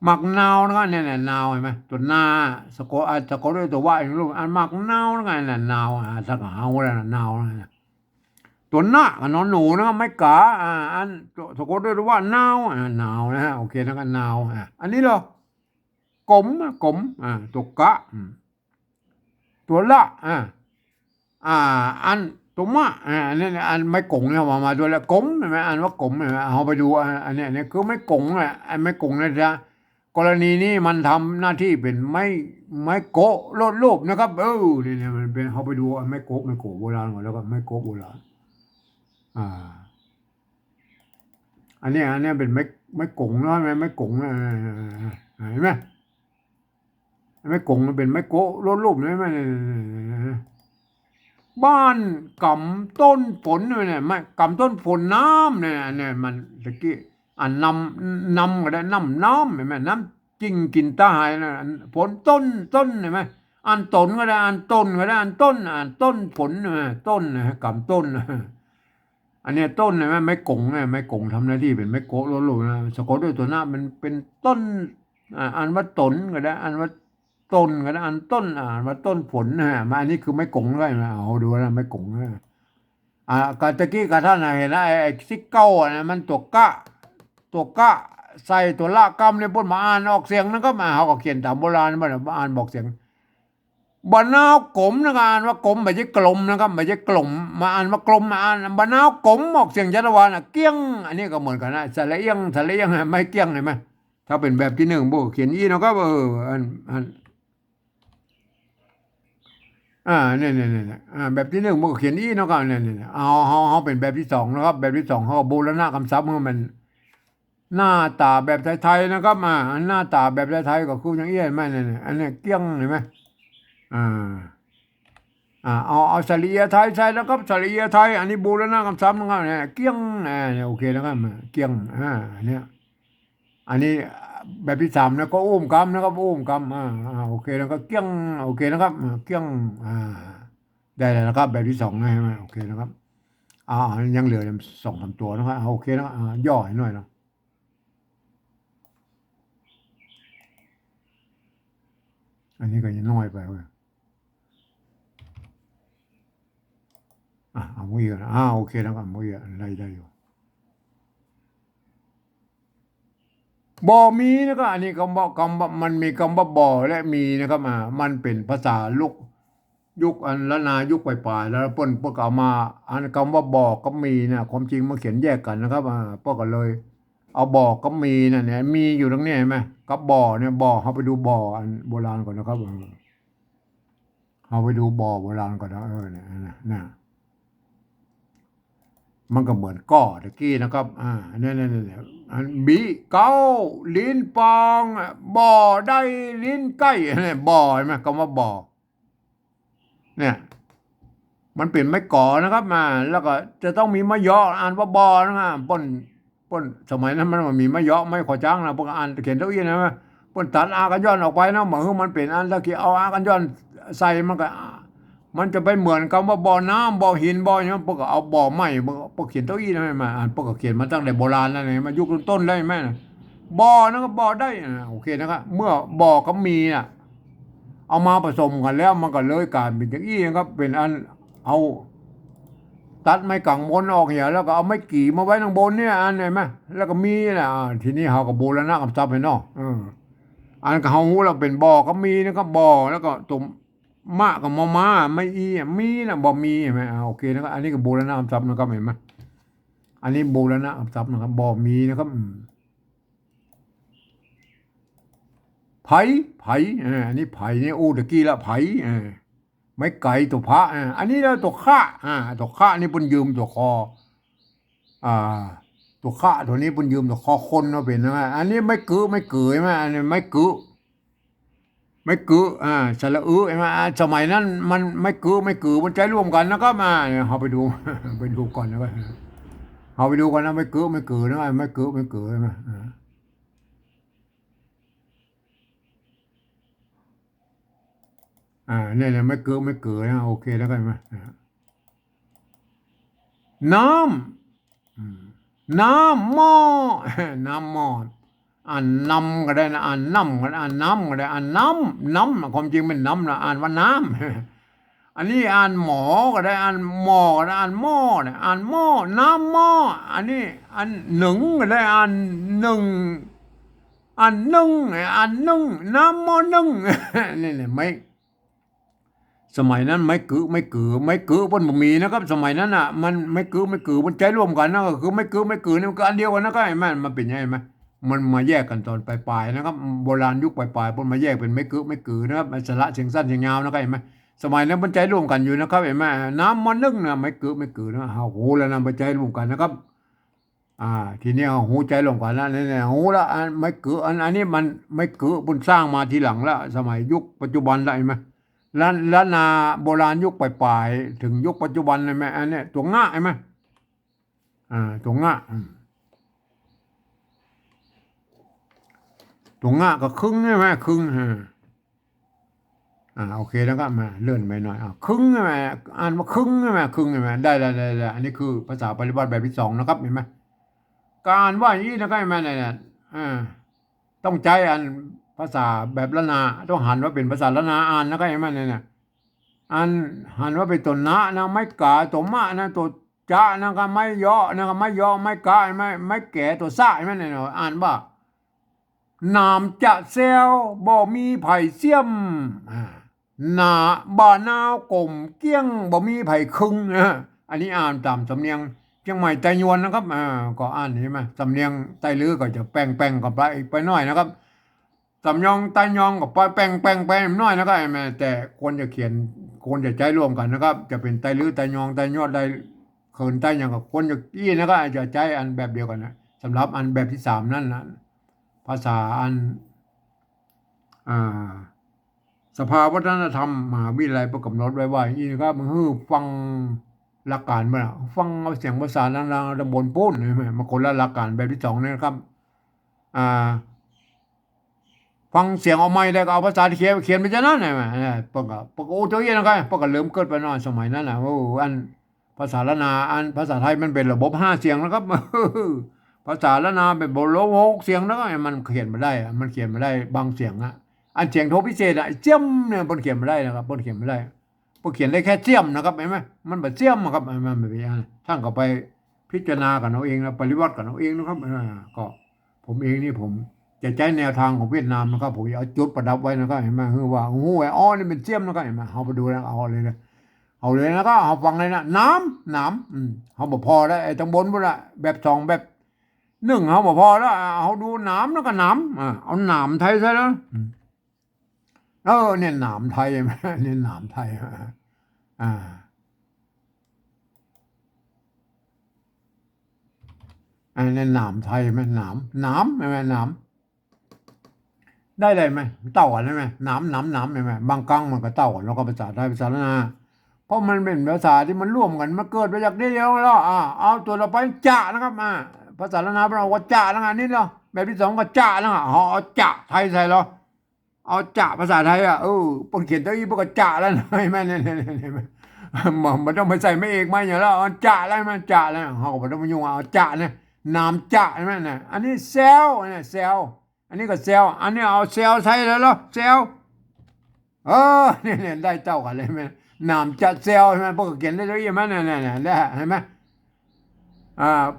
หมากนาวนะเนี่ยนาวเห็นไหมตัวหน้าสะกดด้วยตัวว่าอย่างลูกอ่านหมากนาวนะไงนาวท่านก็เอาแล้วนาวนะตัวหน้ากับนอนหนูนะไม่กาอันสะกดด้วยตัวว่านาวนาวนะฮะโอเคนะกันนาวอันนี้เหรอกลมตัวกะตัวละอันตัวมะนี่อันไม่กงเนี่ยมาด้วยแล้วกลมเห็นไหมอันว่ากลมเห็นไหมเอาไปดูอันนี้เนี่ยคือไม่กงแหละอันไม่กงนะจ๊ะกรณีนี้มันทำหน้าที่เป็นไม่โกะลดรูปนะครับเนี่ยมันเป็นเอาไปดูไม่โกะโบราณหมดแล้วก็ไม่โกะโบราณอันนี้เป็นไม่กงเนาะไม่กงเห็นไหมไม่กงมันเป็นไม่โกะลดรูปเลยไหมบ้านกำต้นฝนเนี่ยไม่กำต้นฝนน้ำเนี่ยมันตะกี้นำก็ได้น้ำเห็นไหมน้ำจริงกินตายนะฝนต้นเห็นไหมอันต้นก็ได้อันต้นก็ได้อันต้นฝนต้นกำต้นอันนี้ต้นเห็นไหมไม่กงทำหน้าที่เป็นไม่โกะโลโลนะสะกดด้วยตัวหน้ามันเป็นต้นอันว่าต้นก็ได้อันว่าต้นก็ได้อันต้นมาต้นผลมาอันนี้คือไม่กงด้วยนะเอาดูนะไม่กงนะกตะกี้กับท่านเห็นนะไอ้ซิเก้ามันตัวกะใส่ตัวละกำในบนมาอ่านออกเสียงนั่นก็มาเขาก็เขียนตามโบราณมาอ่านบอกเสียงบะนาวกลมนะอ่านว่ากลมไม่ใช่กลมนะครับไม่ใช่กลมมาอ่านว่ากลมมาอ่านบะนาวกลมออกเสียงชัดวานะเกี้ยงอันนี้ก็เหมือนกันนะสระเอียงไม่เกี้ยงเลยไหมถ้าเป็นแบบที่หนึ่งบุเขียนอีนะครับอันเนี่ยแบบที่หนึ่งมันก็เขียนอีนะครับเนี่ยเอาเป็นแบบที่สองนะครับแบบที่สองเขาบูรณะคำศัพท์มันหน้าตาแบบไทยๆนะครับหน้าตาแบบไทยๆก็คืออย่างเอี้ยไหมเนี่ยอันนี้เกี้ยงเห็นไหมอ่าเอาสระเอียไทยใช่แล้วครับสระเอียไทยอันนี้บูรณะคำศัพท์นะครับเนี่ยเกี้ยงเนี่ยโอเคนะครับเกี้ยงเนี่ยอันนี้แบบที่สามนะก็อุ้มกำนะครับอุ้มกำโอเคแล้วก็เกี้ยงโอเคนะครับเกี้ยงได้แล้วนะครับแบบที่สองนะใช่ไหมโอเคนะครับยังเหลือ2-3ตัวนะครับโอเคนะย่อให้หน่อยนะ อันนี้ก็ยังน้อยไปเว้ยเอามือกันโอเคแล้วก็มือได้อยู่บ่มีนะครับอันนี้คำว่ามันมีคำว่าบ่และมีนะครับมันเป็นภาษายุคอันละนายุคปลายๆแล้วเปิ้นก็เอามาอันคำว่าบ่ก็มีนะความจริงมาเขียนแยกกันนะครับเปิ้นก็เลย เอาบ่อก็มีนะเนี่ยมีอยู่ตรงนี้เห็นไหมกับบ่อเนี่ยบ่อเขาไปดูบ่ออันโบราณก่อนนะครับเอาไปดูบ่อโบราณก่อนนะเนี่ยมันก็เหมือนก้อตะกี้นะครับเนี่ยอันบีเก้าลิ้นปองบ่อได้ลิ้นใกล้เนี่ยบ่อเห็นไหมคำว่าบ่อเนี่ยมันเป็นไม้ก่อนะครับแล้วก็จะต้องมีมะยออ่านว่าบ่อนะป้นสมัยนั้นมันมีมะยอไม่ขอจ้างนะพวกอ่านเขียนเท่าอี้นะป้นตัดอากันย้อนออกไปนะเหมือนมันเป็นอันตะกี้เอาอากันย้อนใส่มันก็มันจะไปเหมือนคำว่าบ่อน้ำบ่อหินบ่ออย่างนั้นพวกเอาบ่อไม้พวกเขียนเท่าอี้นะมาอ่านพวกเขียนมาตั้งแต่โบราณแล้วเนี่ยมายุคต้นได้ไหมนะบ่อนั่นก็บ่อได้โอเคนะครับเมื่อบ่อก็มีน่ะเอามาผสมกันแล้วมันก็เลยกลายเป็นอย่างอี้ครับเป็นอันเอาตัดไม้กังบนออกเหี่ยแล้วก็เอาไม้กี่มาไว้ข้างบนเนี่ยอันเห็นไหมแล้วก็มีแหละทีนี้เขาก็บูรณะกำจับไปเนาะอันก็เขาหูเราเป็นบ่อก็มีนะครับบ่อแล้วก็ตุ่มมะกับมอไม่อีมีนะบ่มีเห็นไหมโอเคนะครับอันนี้ก็บูรณะกำจับนะครับเห็นไหมอันนี้บูรณะกำจับนะครับบ่อมีนะครับไผ่อันนี้ไผ่เนี่ยตะกี้ละไผ่ไม่ไก่ตัวพระอันนี้แล้วตัวข้าตัวข้านี่ปุ่นยืมตัวคอตัวข้าตัวนี้ปุ่นยืมตัวคอคนมาเป็นนะอันนี้ไม่กือใช่ไหมอันนี้ไม่กือสระใช่ไหมสมัยนั้นมันไม่กือมันใจร่วมกันนะครับเราไปดูไปดูก่อนนะครับเราไปดูกันนะไม่กือนะไม่กือใช่ไหมเนี่ยไม่เกิดนะโอเคแล้วกันไหมน้น้ำหม้อน้ำหม้อน้ำก็ได้นะน้ำก็ได้น้ำก็ได้น้ำความจริงเป็นน้ำนะว่าน้ำอันนี้หมอก็ได้หมอก็ได้หม้อเนี่ยหม้อน้ำหม้ออันนี้หนึ่งก็ได้หนึ่งนึ่งนึ่งน้ำหม้อนึ่งนี่ไม่สมัยนั้นไม่กือมันมีนะครับสมัยนั้นมันไม่กือมันใจร่วมกันนะก็คือไม่กือนี่มันก็อันเดียวกันนะครับมันเป็นยังไงไหมมันมาแยกกันตอนปลายๆนะครับโบราณยุคปลายๆพนมาแยกเป็นไม่กือนะครับสระเสียงสั้นเสียงยาวนะครับเห็นไหมสมัยนั้นมันใจร่วมกันอยู่นะครับเห็นไหมน้ำมันนึ่งนะไม่กือนะหูแล้วนะมันใจร่วมกันนะครับทีนี้หูใจร่วมกันแล้วเนี่ยหูละไม่กืออันนี้มันไม่กือบุญสร้างมาทีหลังแล้วสมัยยุคปัจจุบันได้ไหมล้านนาโบราณยุคปลายๆถึงยุคปัจจุบันเลยไหมอันนี้ตัวง่าใช่ไหมตัวง่าก็ครึ่งใช่ไหมครึ่งโอเคแล้วก็มาเลื่อนไปหน่อยครึ่งใช่ไหมว่าครึ่งใช่ไหมได้อันนี้คือภาษาปฏิบัติแบบที่สองนะครับเห็นไหมการว่าอย่างนี้นะครับเห็นไหมเนี่ยต้องใจภาษาแบบละนาต้องหันว่าเป็นภาษาละนานะครับเห็นไหมเนี่ยหันว่าเป็นตัวนะไม่กาตัวมะนะตัวจะนะครับไม่ย่อนะครับไม่ย่อไม่กาไม่แก่ตัวซ่าใช่ไหมเนี่ยว่านามจะเซลบ่มีไผ่เสียมนาบ่านาวกลมเกี้ยงบ่มีไผ่คึงอันนี้ตามสำเนียงเชียงใหม่ไต้ยวนนะครับก็เห็นไหมสำเนียงไต้ลือก็จะแป้งกับไปหน่อยนะครับสำยองไต้ยองกับแป้งน้อยนะครับแต่ควรจะเขียนควรจะใจร่วมกันนะครับจะเป็นไต้ลือไต้ยองไต้ยอดไต้เขินไต้ยังกับควรจะกี้นะครับจะใจแบบเดียวกันนะสำหรับแบบที่สามนั่นนะภาษาสภาวัฒนธรรมมหาวิทยาลัยประกำหนดไว้ว่าอย่างนี้นะครับมันฟังหลักการมาฟังเอาเสียงภาษาดังๆตำบลปุ้นใช่ไหมมาคนละหลักการแบบที่สองนี่นะครับฟังเสียงออกมาได้ก็เอาภาษาที่เขียนไปจะนั่นไงปกโอ้ตัวเย็นนะครับปกเริ่มเกิดไปนอนสมัยนั้นนะภาษาละนาภาษาไทยมันเป็นระบบ5 เสียงนะครับภาษาละนาเป็นระบบ6 เสียงแล้วก็มันเขียนมาได้บางเสียง อันเสียงโทพิเศษเจียมเนี่ยเพิ่นเขียนไม่ได้นะครับเพิ่นเขียนไม่ได้เพิ่นเขียนได้แค่เจียมนะครับเห็นไหมมันแบบเจียมครับมันแบบนี้ท่านก็ไปพิจารณากันเอาเองนะปริวัติกันเอาเองนะครับก็ผมเองนี่ผมจะใช้แนวทางของเวียดนามนะครับผมเอาจุดประดับไว้นะครับเห็นไหมคือว่างูไอ้อ้อนี่เป็นเจียมนะครับเห็นไหมเอาไปดูแล้วเอาเลยนะเอาเลยนะก็เอาฟังเลยนะน้ำเขาบอกพอแล้วไอ้ตรงบนพุ่นละแบบสองแบบหนึ่งเขาบอกพอแล้วเอาดูน้ำแล้วก็น้ำเอาหนามไทยซะแล้วเนี่ยหนามไทยไหมเนี่ยหนามไทยอ่าอันนี้หนามไทยไหมหนามใช่ไหมหนามได้เลยไหมเต่ากันใช่ไหมหนามใช่ไหมบางครั้งมันก็เต่ากันแล้วก็ภาษาไทยภาษาละนาเพราะมันเป็นภาษาที่มันร่วมกันมาเกิดมาจากเดียวแล้วเอาตัวเราไปจะนะครับภาษาละนาเราว่าจะนะนี่เนาะแบบที่สองก็จะนะเอาจะไทยใส่เราเอาจะภาษาไทยปนเขียนตัวอีปก็จะแล้วนะไม่เนี่ยมันต้องไปใส่ไม่เอกไม่อย่างแล้วเอาจะแล้วมันจะแล้วเขาก็ไม่ต้องมายุ่งเอาจะเนี่ยนามจะใช่ไหมเนี่ยอันนี้เซลเนี่ยเซลอันนี้ก็เซลอันนี้เอาเซลใช้แล้วเหรอเซลเนี่ยได้เจ้ากันเลยไหมนามจะเซลใช่ไหมพวกเขียนได้ด้วยไหมเนี่ยได้เห็นไหม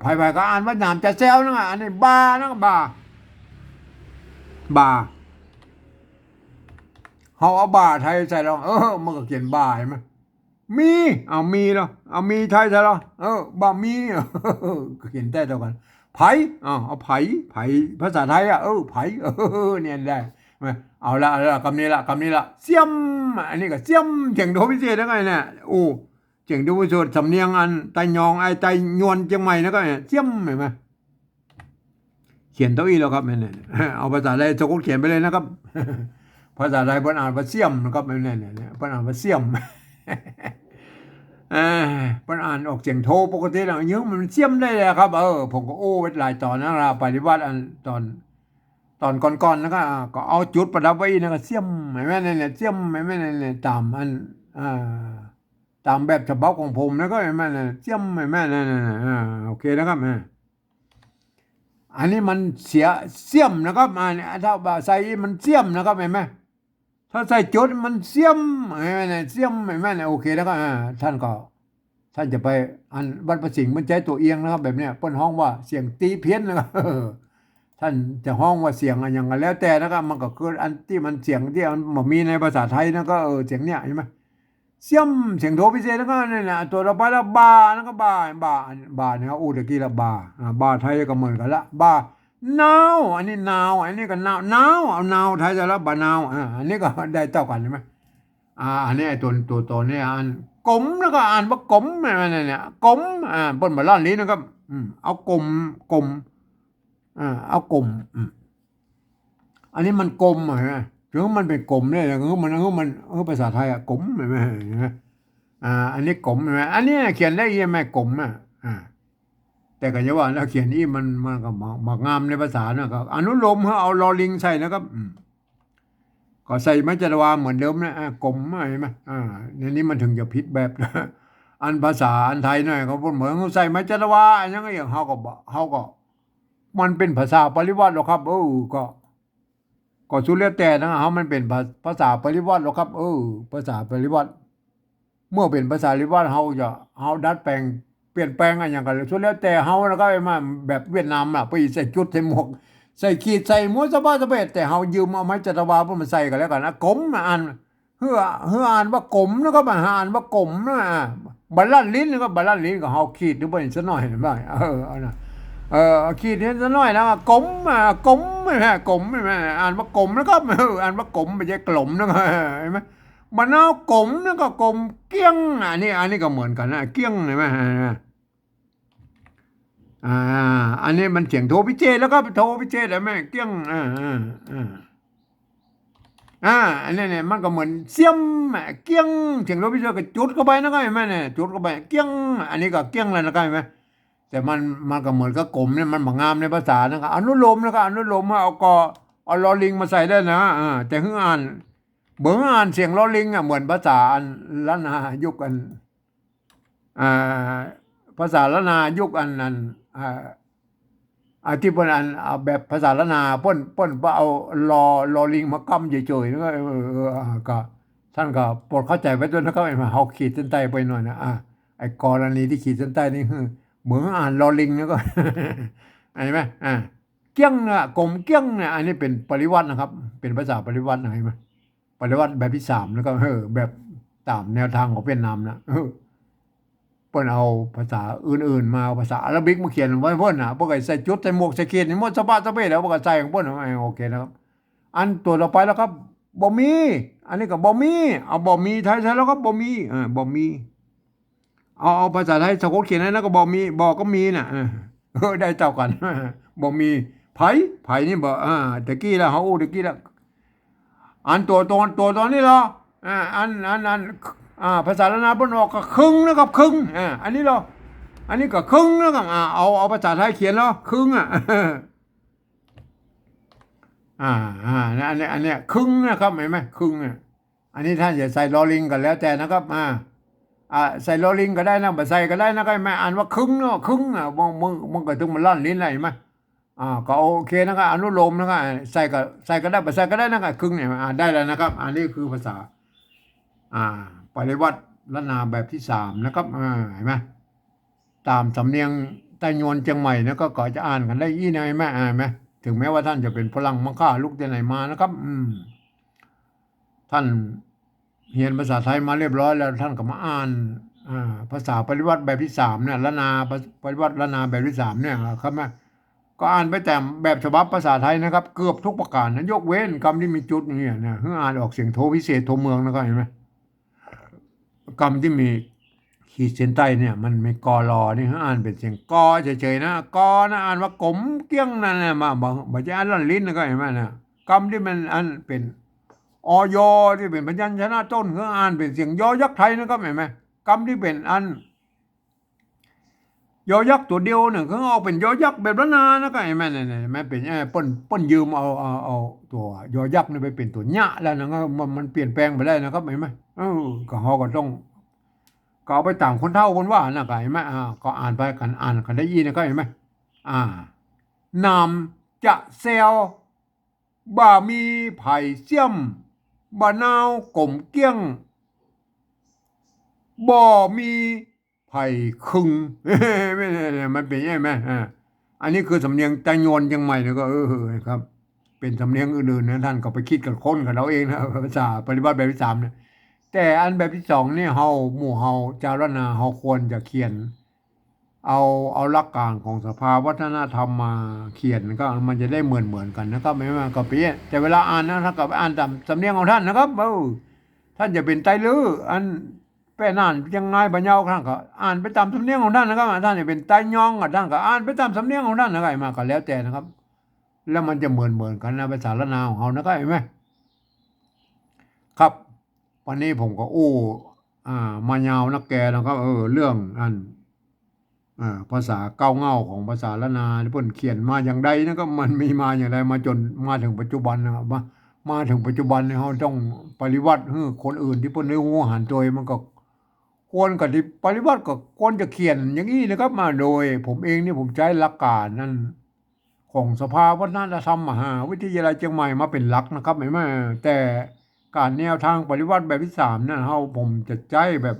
ไผ่ก็อ่านว่านามจะเซลนั่นอันนี้บานั่นบาเขาเอาบาไทยใส่เรามันก็เขียนบาใช่ไหมมีมีเหรอมีไทยใช่เหรอบามีเขียนได้เท่ากันไผ่เอาไผ่ภาษาไทยไผ่เนี่ยได้เอาละคำนี้ละเสียมอันนี้ก็เสียมเสียงโดพิเศษได้ไงเนี่ยเสียงโดพิเศษสำเนียงอันไตยองไอไตยวนเชียงใหม่นะก็เนี่ยเสียมเห็นไหมเขียนตัวอีแล้วครับเนี่ยเอาภาษาไทยสะกดเขียนไปเลยนะครับภาษาไทยเพิ่นอ่านว่าเสียมนะครับเนี่ยเพิ่นอ่านว่าเสียมเพิ่นอ่านออกเสียงโทปกติแล้วยังมันเสียมได้เลยครับผมก็ไว้หลายตอนนะปฏิวัติอันตอนก่อนๆแล้วก็เอาจุดประดับไว้นะก็เสียมเห็นไหมเนี่ยเสียมเห็นไหมเนี่ยตามอันตามแบบฉบับของผมแล้วก็เห็นไหมเนี่ยเสียมเห็นไหมเนี่ยโอเคนะครับอันนี้มันเสียมนะครับถ้าใส่มันเสียมนะครับเห็นไหมถ้าใส่จุดมันเสียมเห็นไหมเนี่ยเสียมเห็นไหมเนี่ยโอเคแล้วก็ท่านจะไปอันวัดประสิงห์มันใจตัวเอียงนะครับแบบเนี้ยเปิ้นห้องว่าเสียงตีเพี้ยนนะครับท่านจะห้องว่าเสียงอะไรอย่างนั้นแล้วแต่นะครับมันก็คืออันที่มันเสียงที่มันมีในภาษาไทยนะก็เสียงเนี้ยใช่ไหมเสียมเสียงโทพิเศษแล้วก็นี่นะตัวเราไปแล้วบาแล้วก็บาเนี่ยครับตะกี้ละบาไทยก็เหมือนกันละบานาวอันนี้นาวอันนี้ก็นาวเอานาวไทยจะแล้วบานาวอันนี้ก็ได้เท่ากันใช่ไหมอันนี้ตัวนี้อันกลมแล้วก็อ่านว่ากลมเนี่ยกลมเปิ้นมาล้านลิ้นนะครับเอากลมเอากลมอันนี้มันกลมใช่ไหมถึงมันเป็นกลมเนี่ยมันภาษาไทยกลมใช่ไหมอันนี้กลมใช่ไหมอันนี้เขียนได้ยังไงกลมแต่ก็จะว่าแล้วเขียนนี่มันก็มางามในภาษานะครับอนุโลมเอาลอลิงใส่นะครับก็ใส่มัจจวาเหมือนเดิมนะกลมใช่ไหมในนี้มันถึงจะผิดแบบอันภาษาอันไทยหน่อยเขาพูดเหมือนเขาใส่มัจจวาอย่างเขาก็มันเป็นภาษาปริวัติหรอกครับก็สุดแล้วแต่นะมันเป็นภาษาปริวัติหรอกครับภาษาปริวัติเมื่อเป็นภาษาปริวัติเขาดัดแปลงเปลี่ยนแปลงอะไรอย่างกันสุดแล้วแต่เขาแล้วก็มาแบบเวียดนามไปใส่จุดใส่หมวกใส่ขีดใส่หมวกสบายแต่เขายืมเอาไม้จัตวาพวกมันใส่กันแล้วกันนะกลมอ่านเพื่ออ่านว่ากลมแล้วก็มาอ่านว่ากลมนะบัลลังลิ้นก็บัลลังลิ้นก็เขาขีดดูไปสักหน่อยเห็นไหมนะขีดนี้สักหน่อยนะกลมไม่ใช่กลมไม่ใช่อ่านว่ากลมแล้วก็อ่านว่ากลมไม่ใช่กลมนะเห็นไหมมันเอากลมแล้วก็กลมเกี้ยงอันนี้ก็เหมือนกันนะเกี้ยงเห็นไหมอันนี้มันเสียงโทพิเศษแล้วก็โทพิเศษแล้วแม่เกี้ยงอันนี้เนี่ยมันก็เหมือนเสียมเกี้ยงเสียงโทพิเศษก็จุดเข้าไปนะก็เห็นไหมเนี่ยจุดเข้าไปเกี้ยงอันนี้ก็เกี้ยงเลยนะก็เห็นไหมแต่มันก็เหมือนกับกลมเนี่ยมันบางงามในภาษานะครับอนุโลมนะครับอนุโลมเอาลอลิงมาใส่ได้นะแต่เพิ่งอ่านเสียงลอลิงเหมือนภาษาอันล้านนายุคอันภาษาล้านนายุคอันนั้น ที่เพิ่นอันเอาแบบภาษาละนาเพิ่นบ่เอาลอลิงมากำเฉยๆแล้วก็ก็ท่านก็โปรดเข้าใจไว้ด้วยนะครับไอ้เฮาขีดเส้นใต้ไปหน่อยนะไอ้กรณีที่ขีดเส้นใต้นี่คือเหมือนอ่านลอลิงแล้วก็ เห็นไหมเกี้ยงน่ะกลมเกี้ยงเนี่ยอันนี้เป็นปริวัตินะครับ เป็นภาษาปริวัตินะเห็นไหมปริวัติแบบที่3แล้วก็แบบตามแนวทางของเวียดนามนะเพิ่นเอาภาษาอื่นๆมาเอาภาษาอาหรับิกมาเขียนไว้เพิ่นน่ะบ่ก็ใส่จุดใส่หมวกใส่เขียนนี่หมดสะบะสะเบ้แล้วบ่ก็ใส่ของเพิ่นโอเคนะครับ อันตัวต่อไปแล้วครับบ่มีอันนี้ก็บ่มีเอาบ่มีไทยใช้แล้วก็บ่มีบ่มีเอาภาษาไทยสะกดเขียนให้แล้วก็บ่มีบ่ก็มีน่ะได้เท่ากัน บ่มีไผนี่บ่ตะกี้แล้วเฮาตะกี้แล้วอันตัวตอนนี้เหรออันภาษาละนาเพิ่นออกก็ครึ่งนะครับครึ่งอันนี้เหรออันนี้ก็ครึ่งนะครับเอาภาษาไทยเขียนเหรอครึ่งอันเนี้ยครึ่งนะครับเห็นไหมครึ่งอันนี้ท่านอย่าใส่ลอลิงกันแล้วแต่นะครับใส่ลอลิงก็ได้นะบ่ใส่ก็ได้นะก็ไม่อ่านว่าครึ่งเนาะครึ่งมันก็ถึงมันลั่นลิ้นอะไรเห็นไหมก็โอเคนะครับอนุโลมนะครับใส่ก็ได้บ่ใส่ก็ได้นะครับครึ่งเนี่ยได้แล้วนะครับ อันนี้คือภาษาปริวัติละนาแบบที่3นะครับเห็นไหมตามสำเนียงใต้ยวนเชียงใหม่นะก็จะอ่านกันได้อีไหนไหมไหมถึงแม้ว่าท่านจะเป็นฝรั่งมังค่าลูกที่ไหนมานะครับท่านเรียนภาษาไทยมาเรียบร้อยแล้วท่านก็มาอ่านภาษาปริวัติแบบที่3เนี่ยละนาปริวัติละนาแบบที่3เนี่ยครับแม่ก็อ่านไปแต่แบบฉบับภาษาไทยนะครับเกือบทุกประการนะยกเว้นคำที่มีจุดนี่นะเพื่ออ่านออกเสียงโทพิเศษโทเมืองนะครับเห็นไหมคำที่มีขีดเส้นใต้เนี่ยมันไม่กอรอนี่อ่านเป็นเสียงกอเฉยๆนะกอนะอ่านว่ากลมเกี้ยงนั่นแหละมาบ่จะอ่านลั่นลิ้นนะก็เห็นไหมนะคำที่มันอันเป็นอยที่เป็นพยัญชนะต้นคืออ่านเป็นเสียงยอยักษ์ไทยนะครับเห็นไหมคำที่เป็นอันยอยักษ์ตัวเดียวเนี่ยคือเอาเป็นยอยักษ์แบบละนานะก็เห็นไหมเนี่ยแม่เป็นป้นยืมเอาตัวยอยักษ์นี่ไปเป็นตัวหยะแล้วนะก็มันเปลี่ยนแปลงไปได้นะครับเห็นไหมก็เขาก็ต้องก็เอาไปตามคนเฒ่าคนว่านะก็เห็นไหมก็อ่านไปกันอ่านกันได้ยินนะก็เห็นไหมนามจะเซลบ่มีไผ่เสี่ยมบ่นาวกลมเกี้ยงบ่มีไผ่คึงไม่มันเป็นยังไงไหมอันนี้คือสำเนียงตะโยนยังใหม่แล้วก็ครับเป็นสำเนียงอื่นๆนะท่านก็ไปคิดกันค้นกันเราเองนะภาษาปฏิบัติแบบที่3เนี่ยแต่อันแบบที่2เนี่ยหมู่เฮาจารณาเฮาควรจะเขียนเอาหลักการของสภาวัฒนธรรมมาเขียนก็มันจะได้เหมือนกันนะครับไม่ว่าก็เปียแต่เวลาอ่านนะถ้ากับอ่านตามสำเนียงของท่านนะครับท่านจะเป็นไตลื้ออันแป้นานยังไงบรรยาวท่านก็อ่านไปตามสำเนียงของท่านนะครับท่านจะเป็นไตยองกับท่านก็อ่านไปตามสำเนียงของท่านนะครับมาก็แล้วแต่นะครับ แล้วมันจะเหมือนกันนะภาษาละนาของเขานะครับเห็นไหมครับวันนี้ผมก็มายาวนักแกนะครับเรื่องภาษาเก้าเง่าของภาษาละนาเพิ่นเขียนมาอย่างใดนะครับมันมีมาอย่างไรมาจนมาถึงปัจจุบันนะครับมาถึงปัจจุบันเนี่ยเราต้องปฏิวัติให้คนอื่นที่เพิ่นได้หูหันโดยมันก็ควรกับที่ปฏิวัติก็ควรจะเขียนอย่างนี้นะครับมาโดยผมเองนี่ผมใช้หลักการนั้นของสภาวัฒนธรรมมหาวิทยาลัยเชียงใหม่มาเป็นหลักนะครับเห็นไหมแต่การแนวทางปฏิวัติแบบที่3นั่นผมจะใช้แบบ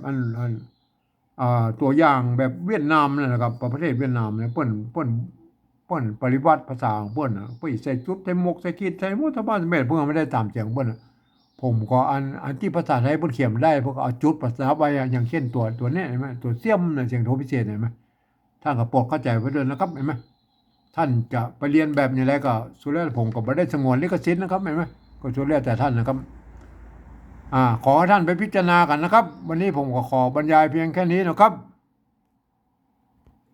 ตัวอย่างแบบเวียดนามนั่นนะครับประเทศเวียดนามเนี่ยเปิ้นปฏิวัติภาษาของเปิ้นเปิ้นใส่จุดใส่หมวกใส่ขีดใส่หมวกชาวบ้านเม็ดเพิ่นไม่ได้ตามเสียงเปิ้นผมก็อันที่ภาษาไทยเพิ่นเขียนได้พวกเอาจุดภาษาไว้อย่างเช่นตัวเนี้ยเห็นไหมตัวเสี้ยมน่ะเสียงโทพิเศษเห็นไหมท่านก็โปรดเข้าใจไว้ด้วยนะครับเห็นไหมท่านจะไปเรียนแบบนี้แล้วก็สุดแล้วผมก็บ่ได้สงวนลิขสิทธิ์นะครับเห็นไหมก็สุดแล้วแต่ท่านนะครับขอให้ท่านไปพิจารณากันนะครับวันนี้ผมก็ขอบรรยายเพียงแค่นี้นะครับ